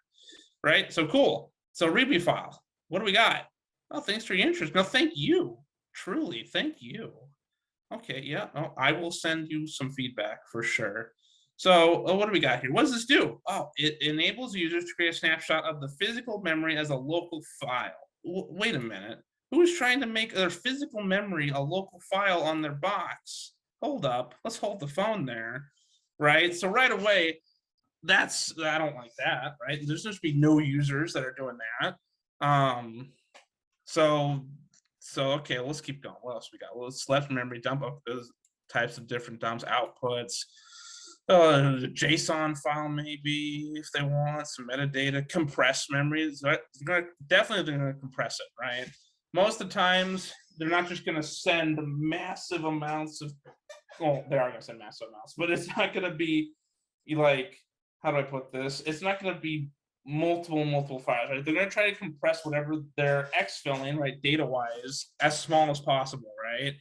Right? So cool. So README file. What do we got? Oh, thanks for your interest. No, thank you. Truly, thank you. Okay, yeah. Oh, I will send you some feedback for sure. So what do we got here? What does this do? Oh, it enables users to create a snapshot of the physical memory as a local file. Wait a minute. Who is trying to make their physical memory a local file on their box? Hold up. Let's hold the phone there. Right? So right away, I don't like that, right? There's just be no users that are doing that. So okay, let's keep going. What else we got? Well, select memory dump up those types of different dumps, outputs, JSON file maybe if they want some metadata, compressed memories. Definitely they're gonna compress it, right? Most of the times they're not just gonna send massive amounts of. Well, they are gonna send massive amounts, but it's not gonna be like, how do I put this? It's not gonna be multiple files, right? They're going to try to compress whatever they're exfilling, right, data wise, as small as possible, right?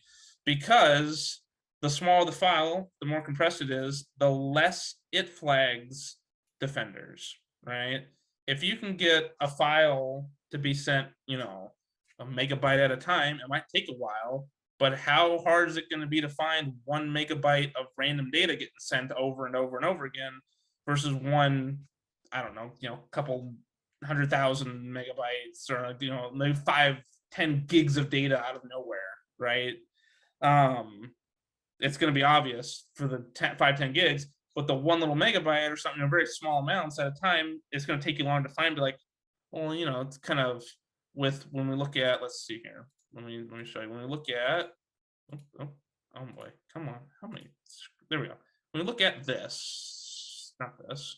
Because the smaller the file, the more compressed it is, the less it flags defenders, right? If you can get a file to be sent, a megabyte at a time, it might take a while, but how hard is it going to be to find 1 megabyte of random data getting sent over and over and over again versus one, I don't know, a couple 100,000 megabytes, or maybe 5-10 gigs of data out of nowhere, right? It's going to be obvious for the 5-10 gigs, but the 1 little megabyte or something, very small amounts at a time, it's going to take you long to find. Be like, well, it's kind of with when we look at, let's see here, let me show you. When we look at, oh boy, come on, how many? There we go. When we look at this, not this.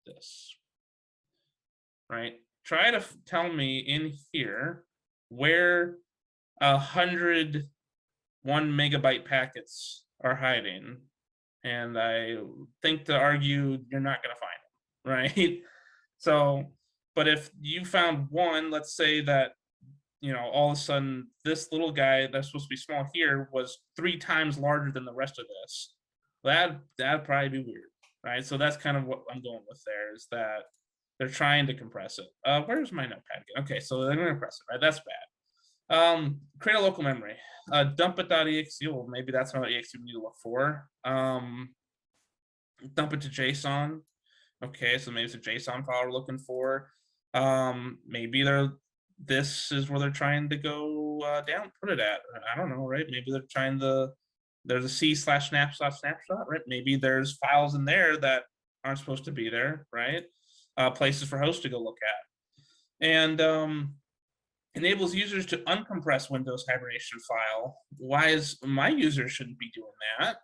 This, right? Try to tell me in here where 100 1 megabyte packets are hiding, and I think to argue you're not going to find them, right? So, but if you found one, let's say that all of a sudden this little guy that's supposed to be small here was 3 times larger than the rest of this, that'd probably be weird. Right, so that's kind of what I'm going with there, is that they're trying to compress it. Where's my notepad again? Okay, so they're going to compress it, right? That's bad. Create a local memory. Dump it.exe. Well, maybe that's not exe we need to look for. Dump it to JSON. Okay, so maybe it's a JSON file we're looking for. Maybe this is where they're trying to go down. Put it at. I don't know, right? Maybe they're trying to. There's a c/snapshot, right? Maybe there's files in there that aren't supposed to be there, right? Places for hosts to go look at. And enables users to uncompress Windows hibernation file. Why is my user shouldn't be doing that?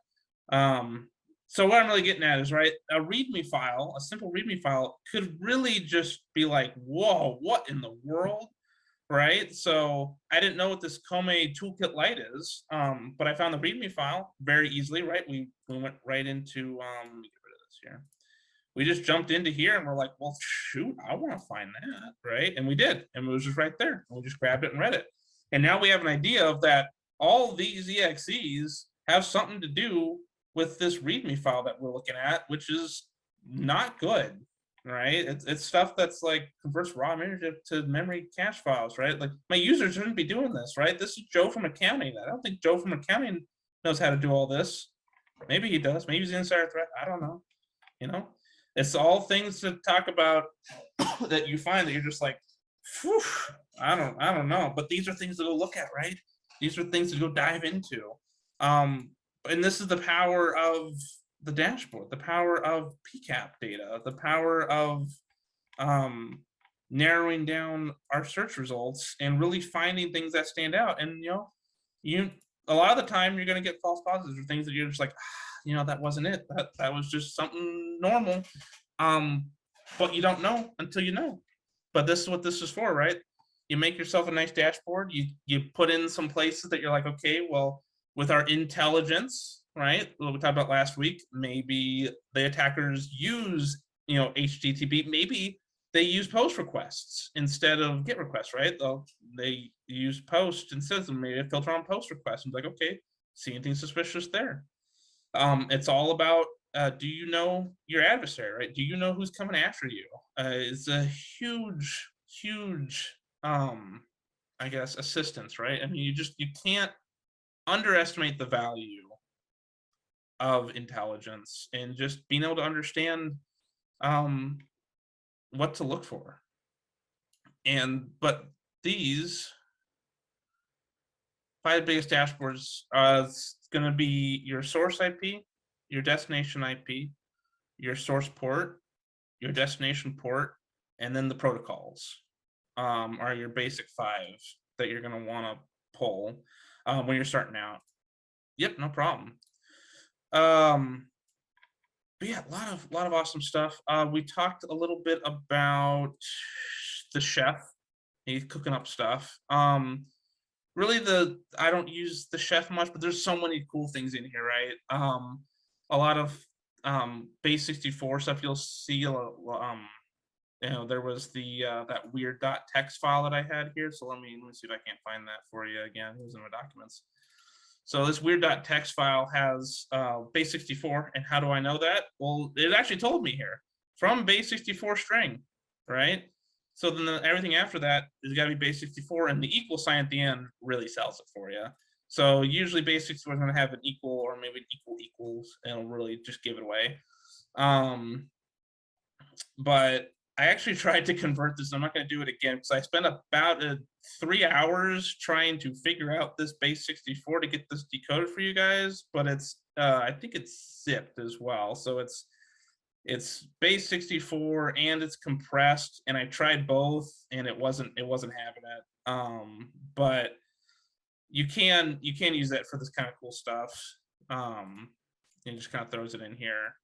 So what I'm really getting at is, right, a README file, a simple README file could really just be like, whoa, what in the world? right? So I didn't know what this Kome Toolkit Lite is, but I found the README file very easily, right? We went right into, let me get rid of this here. We just jumped into here and we're like, well, shoot, I want to find that, right? And we did, and it was just right there. And we just grabbed it and read it. And now we have an idea of that all these EXEs have something to do with this README file that we're looking at, which is not good, right? It's stuff that's like converts raw images to memory cache files, right? Like my users shouldn't be doing this, right? This is Joe from accounting. I don't think Joe from accounting knows how to do all this. Maybe he does. Maybe he's an insider threat. I don't know. You know, it's all things to talk about that you find that you're just like, whew, I don't know. But these are things to go look at, right? These are things to go dive into. And this is the power of the dashboard, the power of PCAP data, the power of narrowing down our search results and really finding things that stand out. And a lot of the time you're going to get false positives or things that you're just like, that wasn't it. That was just something normal. But you don't know until you know. But this is what this is for, right? You make yourself a nice dashboard. You put in some places that you're like, okay, well, with our intelligence, right? What we talked about last week, maybe the attackers use, HTTP. Maybe they use post requests instead of GET requests, right? They use post instead of maybe a filter on post requests. And like, okay, see anything suspicious there? It's all about, do you know your adversary, right? Do you know who's coming after you? It's a huge, I guess, assistance, right? I mean, you can't underestimate the value of intelligence and just being able to understand what to look for. But these 5 biggest dashboards, it's going to be your source IP, your destination IP, your source port, your destination port, and then the protocols are your basic 5 that you're going to want to pull when you're starting out. Yep, no problem. But yeah, a lot of awesome stuff. We talked a little bit about the chef. He's cooking up stuff. Really, I don't use the chef much, but there's so many cool things in here, right? A lot of base 64 stuff. You'll see, there was the that weird .text file that I had here. So let me see if I can't find that for you again. It was in my documents. So this weird .text file has base 64, and how do I know that? Well, it actually told me here from base 64 string, right? So then everything after that is got to be base 64, and the equal sign at the end really sells it for you. So usually base 64 is going to have an equal or maybe an equals, and it'll really just give it away. But I actually tried to convert this. I'm not going to do it again because I spent about 3 hours trying to figure out this base 64 to get this decoded for you guys. But it's I think it's zipped as well. So it's base 64 and it's compressed. And I tried both, and it wasn't having it. But you can use that for this kind of cool stuff. It just kind of throws it in here.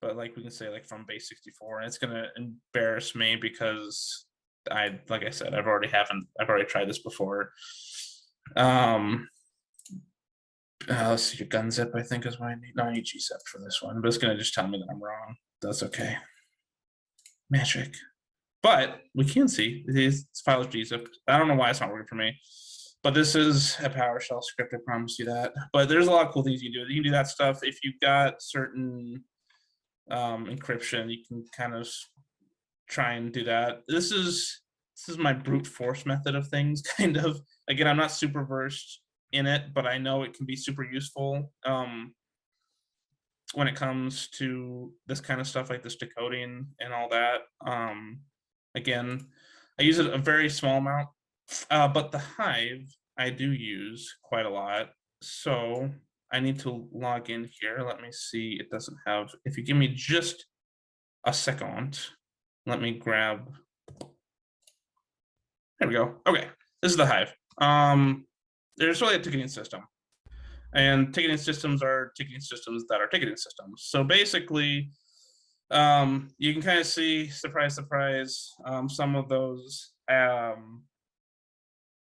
But like we can say like from base 64, and it's gonna embarrass me because like I said, I've already tried this before. Let's see, your gun zip I think is what I need. No, I need gzip for this one, but it's gonna just tell me that I'm wrong. That's okay. Magic. But we can see this file is gzip. I don't know why it's not working for me. But this is a PowerShell script, I promise you that. But there's a lot of cool things you can do. You can do that stuff if you've got certain encryption. You can kind of try and do that. This is my brute force method of things, kind of. Again, I'm not super versed in it, but I know it can be super useful when it comes to this kind of stuff, like this decoding and all that. Again, I use it a very small amount, but the Hive I do use quite a lot. So I need to log in here. Let me see. It doesn't have, if you give me just a second, let me grab. There we go. Okay. This is the Hive. There's really a ticketing system, and ticketing systems are ticketing systems that are ticketing systems. So basically, you can kind of see, surprise, surprise, some of those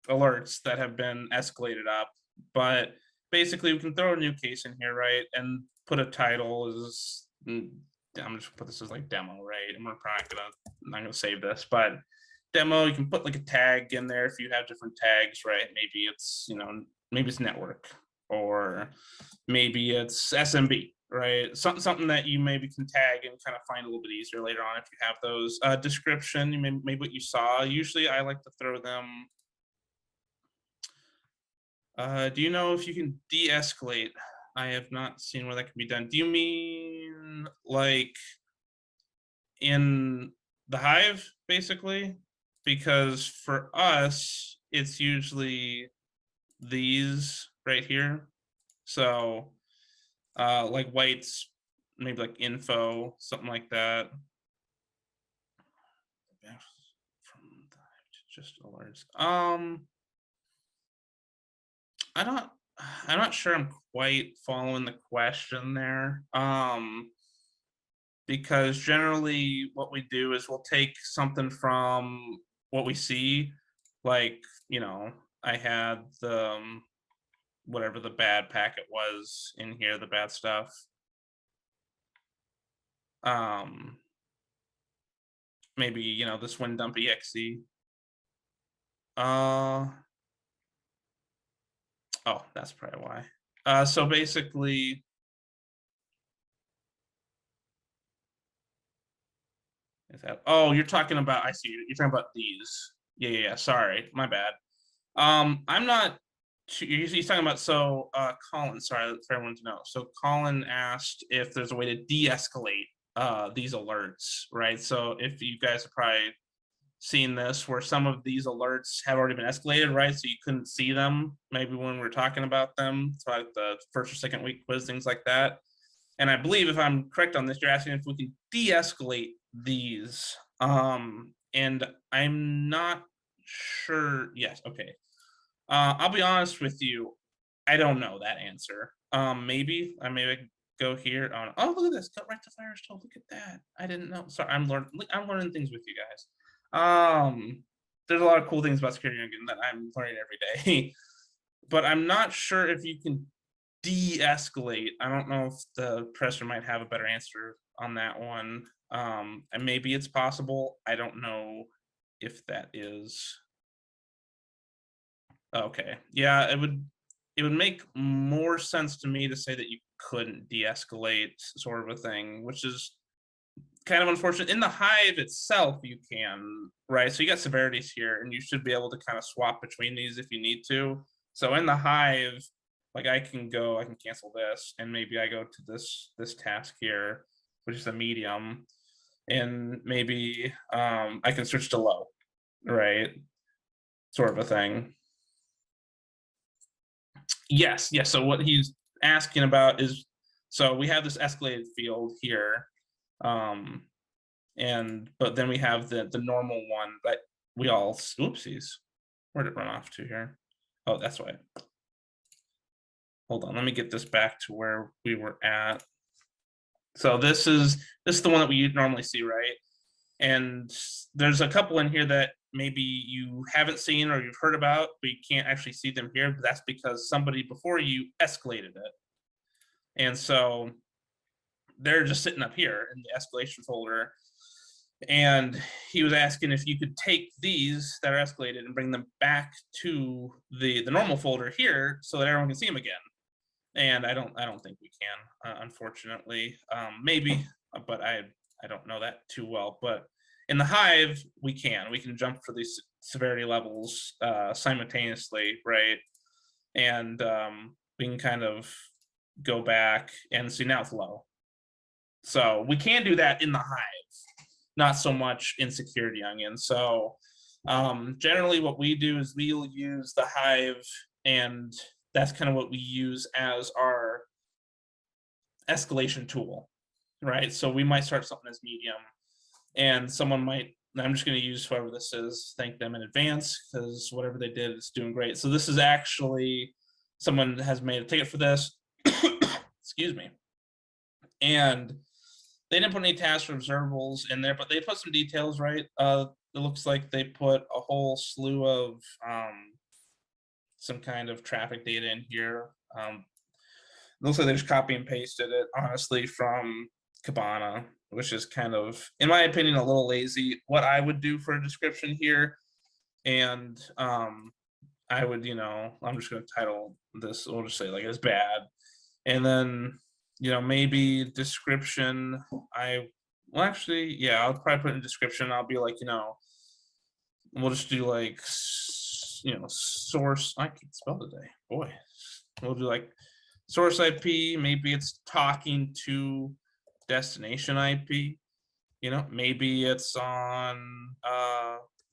alerts that have been escalated up. But basically, we can throw a new case in here, right? And put a title as, I'm just gonna put this as like demo, right? And we're probably I'm not gonna save this, but demo, you can put like a tag in there if you have different tags, right? Maybe it's, maybe it's network, or maybe it's SMB, right? Something that you maybe can tag and kind of find a little bit easier later on if you have those. Description, maybe what you saw. Usually I like to throw them. Do you know if you can de-escalate? I have not seen where that can be done. Do you mean like in the Hive, basically? Because for us, it's usually these right here. So like whites, maybe like info, something like that. From the Hive to just alerts. I'm not sure I'm quite following the question there. Because generally what we do is we'll take something from what we see, like, I had the whatever the bad packet was in here, the bad stuff. Maybe, this WinDump.exe. Oh, that's probably why. So basically, is that, oh, you're talking about, I see, you're talking about these. Yeah, sorry, my bad. I'm not, he's talking about, so Colin, sorry for everyone to know. So Colin asked if there's a way to de-escalate these alerts, right? So if you guys have probably seen this, where some of these alerts have already been escalated, right? So you couldn't see them maybe when we're talking about them, so like the first or second week quiz, things like that. And I believe, if I'm correct on this, you're asking if we can de-escalate these. And I'm not sure. Yes, okay. I'll be honest with you, I don't know that answer. Maybe I go here on, oh, look at this, cut right to Firestone. Look at that. I didn't know. Sorry, I'm learning things with you guys. There's a lot of cool things about security that I'm learning every day. But I'm not sure if you can de-escalate. I don't know if the professor might have a better answer on that one. And maybe it's possible. I don't know if that is. Okay. Yeah, it would make more sense to me to say that you couldn't de-escalate, sort of a thing, which is kind of unfortunate. In the Hive itself, you can, right? So you got severities here, and you should be able to kind of swap between these if you need to. So in the Hive, like I can cancel this, and maybe I go to this task here, which is a medium, and maybe I can switch to low, right? Sort of a thing. Yes. So what he's asking about is, so we have this escalated field here, but then we have the normal one, but we all, oopsies, where'd it run off to here? Oh, that's why. Hold on, let me get this back to where we were at. So this is the one that we normally see, right? And there's a couple in here that maybe you haven't seen or you've heard about, but you can't actually see them here. But that's because somebody before you escalated it. And so they're just sitting up here in the escalation folder. And he was asking if you could take these that are escalated and bring them back to the normal folder here so that everyone can see them again. And I don't think we can, unfortunately. Maybe, but I don't know that too well. But in the Hive, we can jump for these severity levels simultaneously, right? And we can kind of go back and see now it's low. So we can do that in the Hive, not so much in Security Onion. So generally what we do is we'll use the Hive, and that's kind of what we use as our escalation tool, right? So we might start something as medium, and someone might, I'm just going to use whoever this is, thank them in advance, because whatever they did is doing great. So this is actually, someone has made a ticket for this, excuse me, and they didn't put any tasks or observables in there, but they put some details, right? It looks like they put a whole slew of some kind of traffic data in here. Looks like they just copy and pasted it, honestly, from Kibana, which is kind of, in my opinion, a little lazy. What I would do for a description here, and I would, I'm just going to title this, we'll just say like it's bad. And then, maybe description, well, actually, yeah, I'll probably put in description. I'll be like, we'll just do like, source. I can spell today, boy. We'll do like source IP. Maybe it's talking to destination IP. Maybe it's on.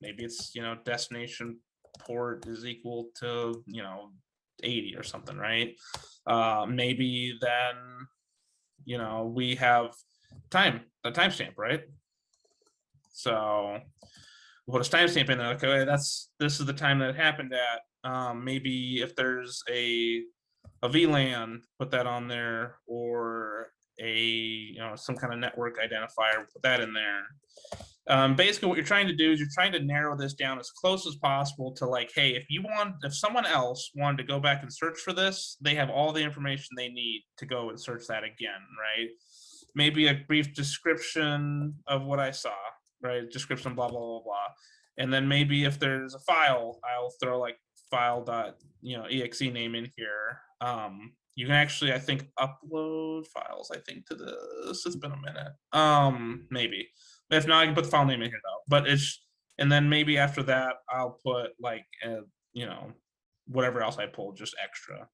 Maybe it's destination port is equal to 80 or something, right? Maybe then we have the timestamp, right? So we'll put a timestamp in there. Okay, this is the time that it happened at. Maybe if there's a VLAN, put that on there, or a some kind of network identifier, put that in there. Basically what you're trying to do is you're trying to narrow this down as close as possible to like, hey, if someone else wanted to go back and search for this, they have all the information they need to go and search that again, right? Maybe a brief description of what I saw, right? Description, blah, blah, blah, blah. And then maybe if there's a file, I'll throw like file.exe name in here. You can actually, I think, upload files, I think, to this. It's been a minute. Maybe. If not, I can put the file name in here though. But and then maybe after that, I'll put like, whatever else I pulled, just extra.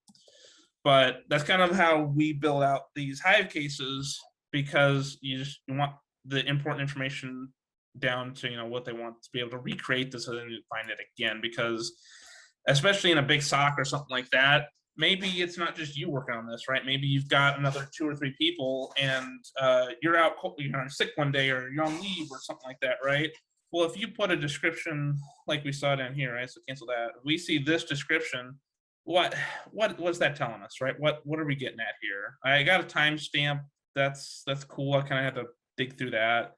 But that's kind of how we build out these Hive cases, because you want the important information down to what they want to be able to recreate this and then find it again. Because especially in a big SOC or something like that, maybe it's not just you working on this, right? Maybe you've got another 2 or 3 people, and you're sick one day, or you're on leave or something like that, right? Well, if you put a description like we saw down here, right? So cancel that. We see this description. What's that telling us, right? What are we getting at here? I got a timestamp. That's cool. I kind of had to dig through that.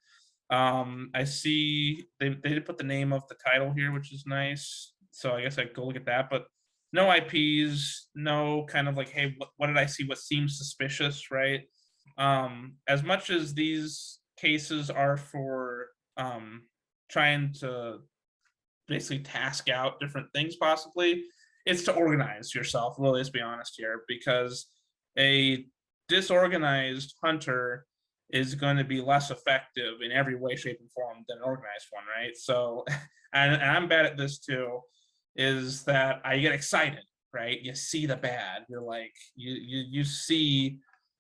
I see they did put the name of the title here, which is nice. So I guess I go look at that, but no IPs, no kind of like, hey, what did I see? What seems suspicious, right? As much as these cases are for trying to basically task out different things, possibly, it's to organize yourself. Well, let's be honest here, because a disorganized hunter is going to be less effective in every way, shape, and form than an organized one, right? So, and I'm bad at this too, is that I get excited, right? You see the bad, you're like, you see,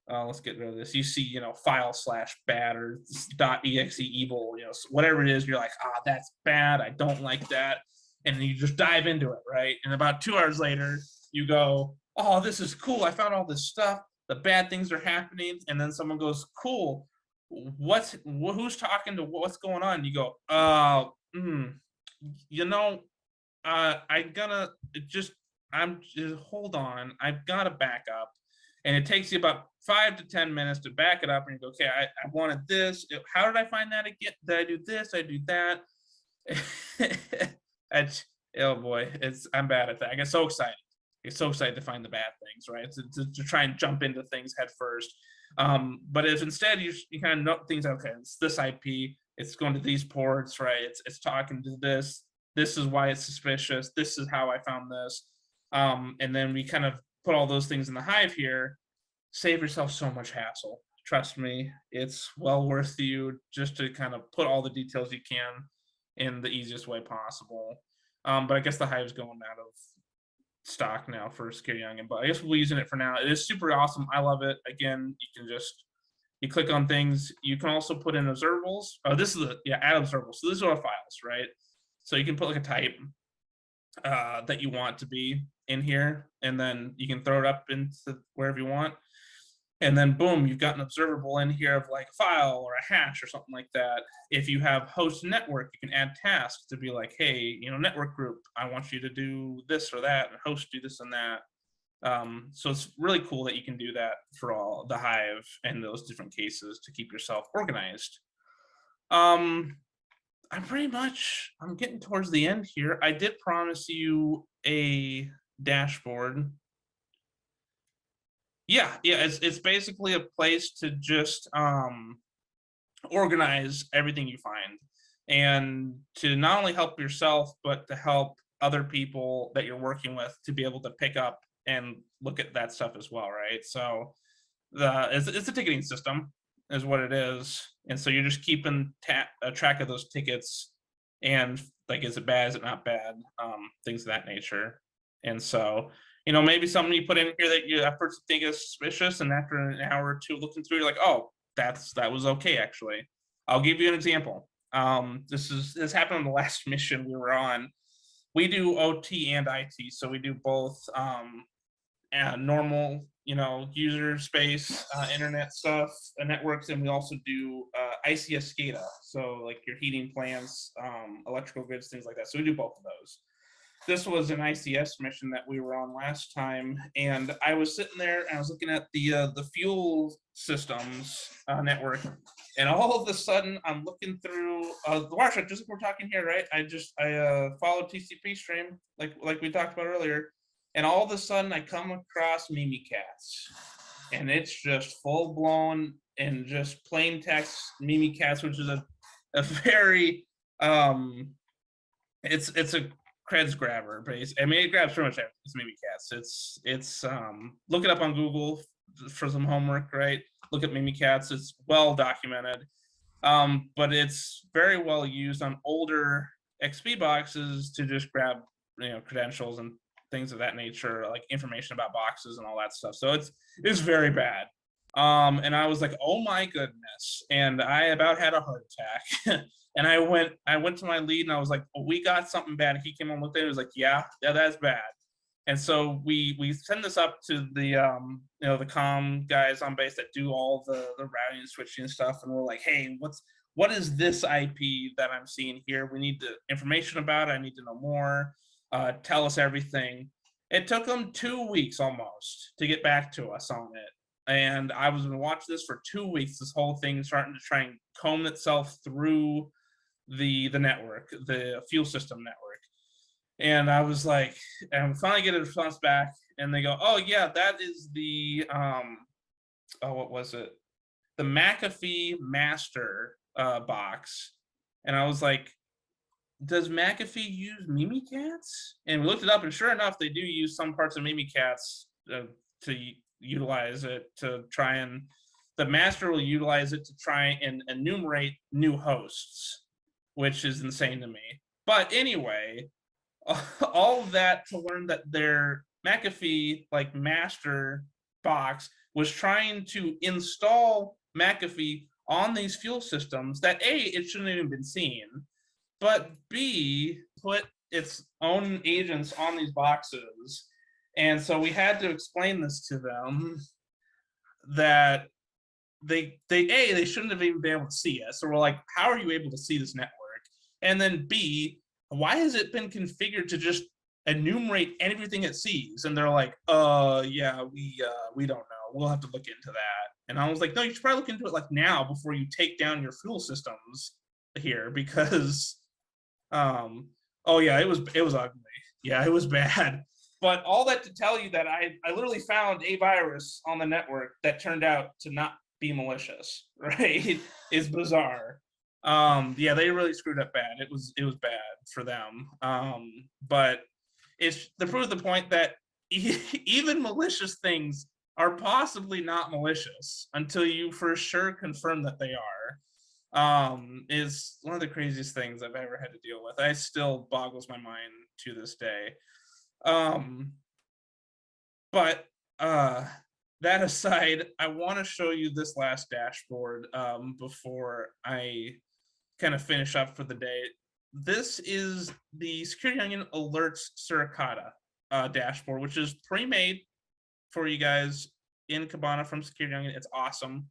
let's get rid of this. You see, file/bad or .exe evil, whatever it is, you're like, that's bad. I don't like that. And you just dive into it, right? And about 2 hours later, you go, oh, this is cool. I found all this stuff. The bad things are happening. And then someone goes, cool. Who's talking to what's going on? You go, hold on. I've got to back up. And it takes you about 5 to 10 minutes to back it up, and you go, okay, I wanted this. How did I find that again? Did I do this? Did I do that? Oh boy, I'm bad at that. I get so excited. I get so excited to find the bad things, right? To try and jump into things head first. But if instead you kind of know things, okay, it's this IP, it's going to these ports, right? It's talking to this. This is why it's suspicious. This is how I found this. And then we kind of put all those things in the Hive here. Save yourself so much hassle. Trust me, it's well worth you just to kind of put all the details you can in the easiest way possible. But I guess the Hive's going out of stock now for Security Onion, but I guess we're using it for now. It is super awesome. I love it. Again, you click on things. You can also put in observables. Oh, this is add observables. So these are files, right? So you can put like a type that you want to be in here, and then you can throw it up into wherever you want. And then boom, you've got an observable in here of like a file or a hash or something like that. If you have host network, you can add tasks to be like, hey, network group, I want you to do this or that, and host do this and that. So it's really cool that you can do that for all the Hive and those different cases to keep yourself organized. I'm getting towards the end here. I did promise you a dashboard. Yeah, it's basically a place to just organize everything you find, and to not only help yourself but to help other people that you're working with to be able to pick up and look at that stuff as well, right? So it's a ticketing system is what it is, and so you're just keeping track of those tickets, and like, is it bad, is it not bad, things of that nature. And so, maybe something you put in here that you at first think is suspicious, and after an hour or two looking through, you're like, oh, that was okay actually. I'll give you an example. This happened on the last mission we were on. We do OT and IT, so we do both normal, user space, internet stuff, networks, and we also do ICS SCADA, so like your heating plants, electrical grids, things like that. So we do both of those. This was an ICS mission that we were on last time, and I was sitting there and I was looking at the fuel systems network, and all of a sudden I'm looking through the Watershed, just like we're talking here, right? I followed TCP stream like we talked about earlier, and all of a sudden I come across Mimikatz, and it's just full blown and just plain text Mimikatz, which is a very it's a creds grabber, but it grabs pretty much everything. It's Mimikatz. It's look it up on Google for some homework, right? Look at Mimikatz. It's well documented, but it's very well used on older XP boxes to just grab credentials and things of that nature, like information about boxes and all that stuff. So it's very bad. And I was like, oh my goodness, and I about had a heart attack. And I went to my lead and I was like, oh, we got something bad. He came and looked at it. He was like, yeah, that's bad. And so we send this up to the the comm guys on base that do all the routing and switching and stuff. And we're like, hey, what is this IP that I'm seeing here? We need the information about it. I need to know more. Tell us everything. It took them 2 weeks almost to get back to us on it. And I was going to watch this for 2 weeks, this whole thing starting to try and comb itself through the network, the fuel system network. And I was like, and we finally get a response back, and they go, oh yeah, that is the what was it? The McAfee master box. And I was like, does McAfee use Mimikatz? And we looked it up, and sure enough, they do use some parts of Mimikatz to utilize it to try and the master will utilize it to try and enumerate new hosts, which is insane to me. But anyway, all of that to learn that their McAfee like master box was trying to install McAfee on these fuel systems that A, it shouldn't have even been seen, but B, put its own agents on these boxes. And so we had to explain this to them that they shouldn't have even been able to see it. So we're like, how are you able to see this network? And then B, why has it been configured to just enumerate everything it sees? And they're like, yeah, we don't know. We'll have to look into that. And I was like, no, you should probably look into it like now before you take down your fuel systems here, because oh yeah, it was ugly. Yeah, it was bad. But all that to tell you that I literally found a virus on the network that turned out to not be malicious, right? Is bizarre. Yeah, they really screwed up bad. It was bad for them. But it's to prove the point that even malicious things are possibly not malicious until you for sure confirm that they are. Is one of the craziest things I've ever had to deal with. I still boggles my mind to this day. But that aside, I want to show you this last dashboard before I kind of finish up for the day. This is the Security Onion Alerts Suricata dashboard, which is pre-made for you guys in Kibana from Security Onion. It's awesome.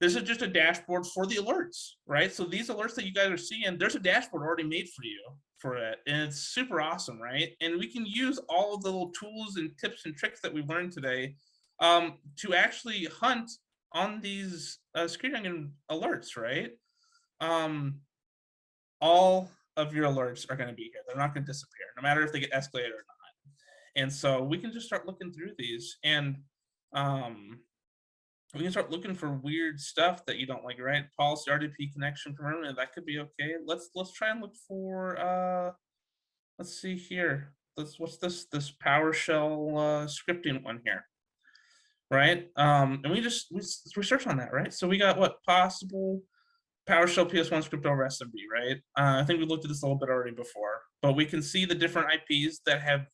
This is just a dashboard for the alerts, right? So these alerts that you guys are seeing, there's a dashboard already made for you for it, and it's super awesome, right? And we can use all of the little tools and tips and tricks that we've learned today to actually hunt on these Security Onion alerts, right? All of your alerts are going to be here. They're not going to disappear, no matter if they get escalated or not. And so we can just start looking through these, and we can start looking for weird stuff that you don't like, right? Policy RDP connection permanent, that could be okay. Let's try and look for let's see here. What's this PowerShell scripting one here, right? And we research on that, right? So we got what possible PowerShell PS1 script over SMB, right? I think we looked at this a little bit already before, but we can see the different IPs that have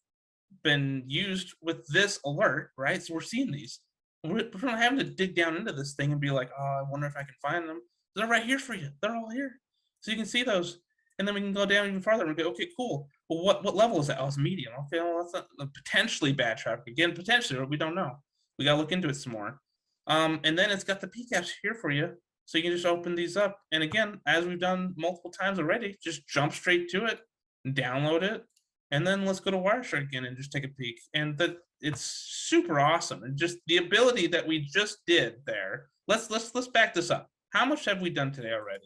been used with this alert, right? So we're seeing these. We're not having to dig down into this thing and be like, oh, I wonder if I can find them. They're right here for you. They're all here. So you can see those. And then we can go down even farther and go, okay, cool. Well, what level is that? Oh, it's medium. Okay, well, that's not potentially bad traffic. Again, potentially, we don't know. We got to look into it some more. And then it's got the PCAPs here for you. So you can just open these up. And again, as we've done multiple times already, just jump straight to it and download it. And then let's go to Wireshark again and just take a peek. And it's super awesome. And just the ability that we just did there. Let's back this up. How much have we done today already?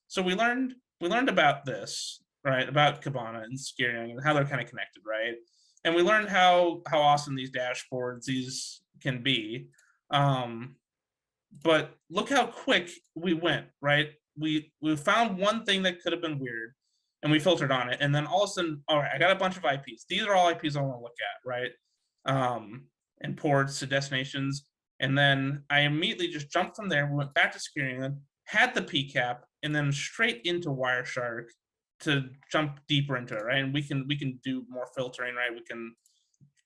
So we learned about this, right? About Kibana and Security and how they're kind of connected, right? And we learned how awesome these dashboards can be. But look how quick we went, right? We found one thing that could have been weird, and we filtered on it. And then all of a sudden, all right, I got a bunch of IPs. These are all IPs I want to look at, right? And ports to destinations. And then I immediately just jumped from there. We went back to Security, had the PCAP, and then straight into Wireshark to jump deeper into it, right? And we can do more filtering, right? We can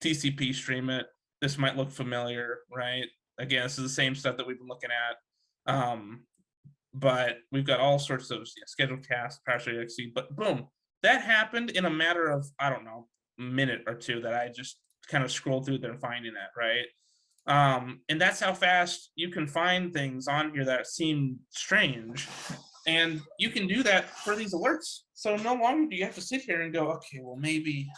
TCP stream it. This might look familiar, right? Again, this is the same stuff that we've been looking at. But we've got all sorts of scheduled casts, PowerShell EXE, but boom, that happened in a matter of, I don't know, a minute or two that I just kind of scrolled through there and finding that, right? And that's how fast you can find things on here that seem strange. And you can do that for these alerts. So no longer do you have to sit here and go, okay, well, maybe,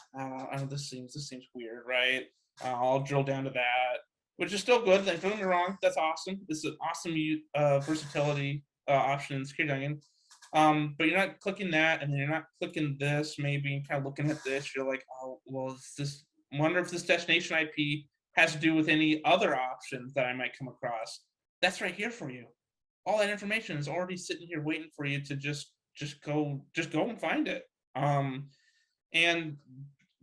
this seems weird, right? I'll drill down to that, which is still good. Don't get me wrong, that's awesome. This is an awesome versatility option in Security Onion. But you're not clicking that, and then you're not clicking this, maybe kind of looking at this. You're like, oh, well, wonder if this destination IP has to do with any other options that I might come across. That's right here for you. All that information is already sitting here waiting for you to just go and find it. And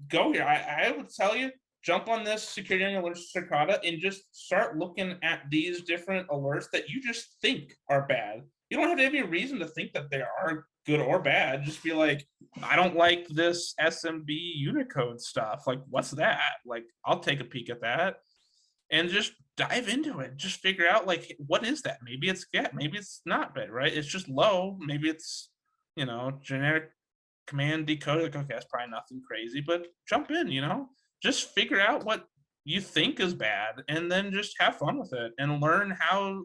go here. I would tell you, jump on this Security Onion Alerts Cicada and just start looking at these different alerts that you just think are bad. You don't have any reason to think that they are good or bad. Just be like, I don't like this SMB Unicode stuff. Like, what's that? Like, I'll take a peek at that and just dive into it. Just figure out, like, what is that? Maybe it's GET. Maybe it's not bad, right? It's just low. Maybe it's, generic command decode. Like, okay, that's probably nothing crazy, but jump in, just figure out what you think is bad and then just have fun with it and learn how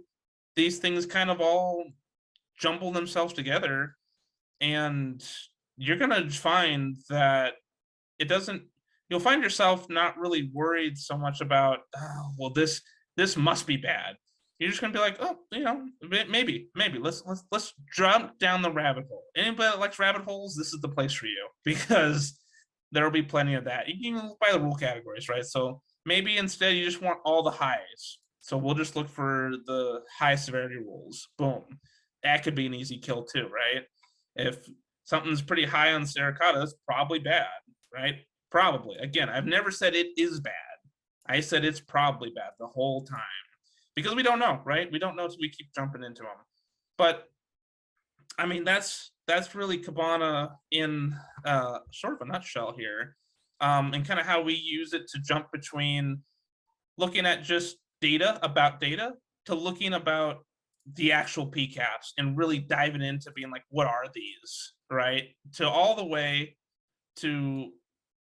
these things kind of all jumble themselves together. And you're going to find that you'll find yourself not really worried so much about, oh, well, this must be bad. You're just going to be like, oh, maybe let's jump down the rabbit hole. Anybody that likes rabbit holes, this is the place for you, because there'll be plenty of that. You can look by the rule categories, right? So maybe instead you just want all the highs. So we'll just look for the high severity rules. Boom. That could be an easy kill too, right? If something's pretty high on Cicada, it's probably bad, right? Probably. Again, I've never said it is bad. I said it's probably bad the whole time, because we don't know, right? We don't know until we keep jumping into them. But I mean, that's really Kibana in sort of a nutshell here, and kind of how we use it to jump between looking at just data to looking about the actual PCAPs and really diving into being like, what are these, right? To all the way to,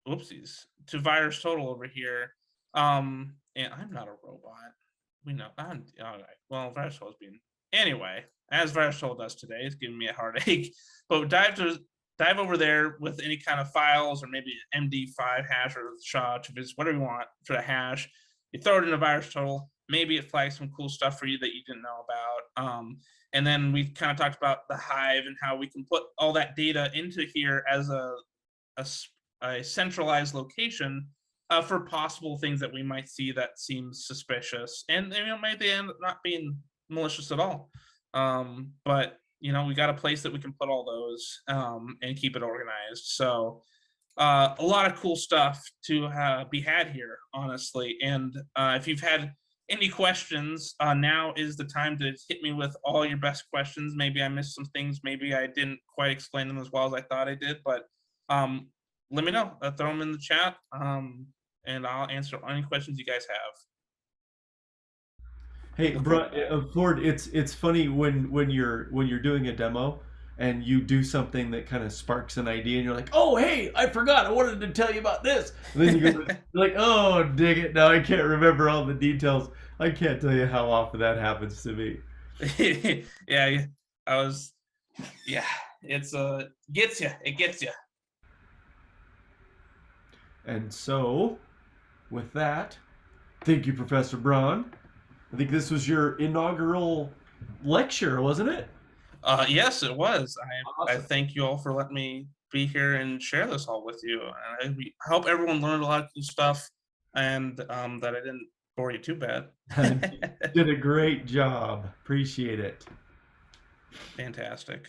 whoopsies, to virus total over here. And I'm not a robot. We know. I'm all right. Well, virus total is being, anyway, as virus total does today, it's giving me a heartache. But dive over there with any kind of files, or maybe MD5 hash or SHA, whatever you want for the hash. You throw it in a virus total. Maybe it flags some cool stuff for you that you didn't know about. And then we kind of talked about the Hive and how we can put all that data into here as a centralized location for possible things that we might see that seems suspicious, and might they end up not being malicious at all. But we got a place that we can put all those and keep it organized. So a lot of cool stuff to be had here, honestly. And if you've had any questions, now is the time to hit me with all your best questions. Maybe I missed some things. Maybe I didn't quite explain them as well as I thought I did. But let me know. Throw them in the chat, and I'll answer any questions you guys have. Hey, bro, Ford, it's funny when you're doing a demo and you do something that kind of sparks an idea and you're like, oh, hey, I forgot, I wanted to tell you about this. And then you're like, oh, dig it, now I can't remember all the details. I can't tell you how often that happens to me. Yeah, it's gets you. It gets you. And so, with that, thank you, Professor Braun. I think this was your inaugural lecture, wasn't it? Yes, it was. I Awesome. thank you all for letting me be here and share this all with you. I hope everyone learned a lot of cool stuff, and that I didn't bore you too bad. Did a great job. Appreciate it. Fantastic.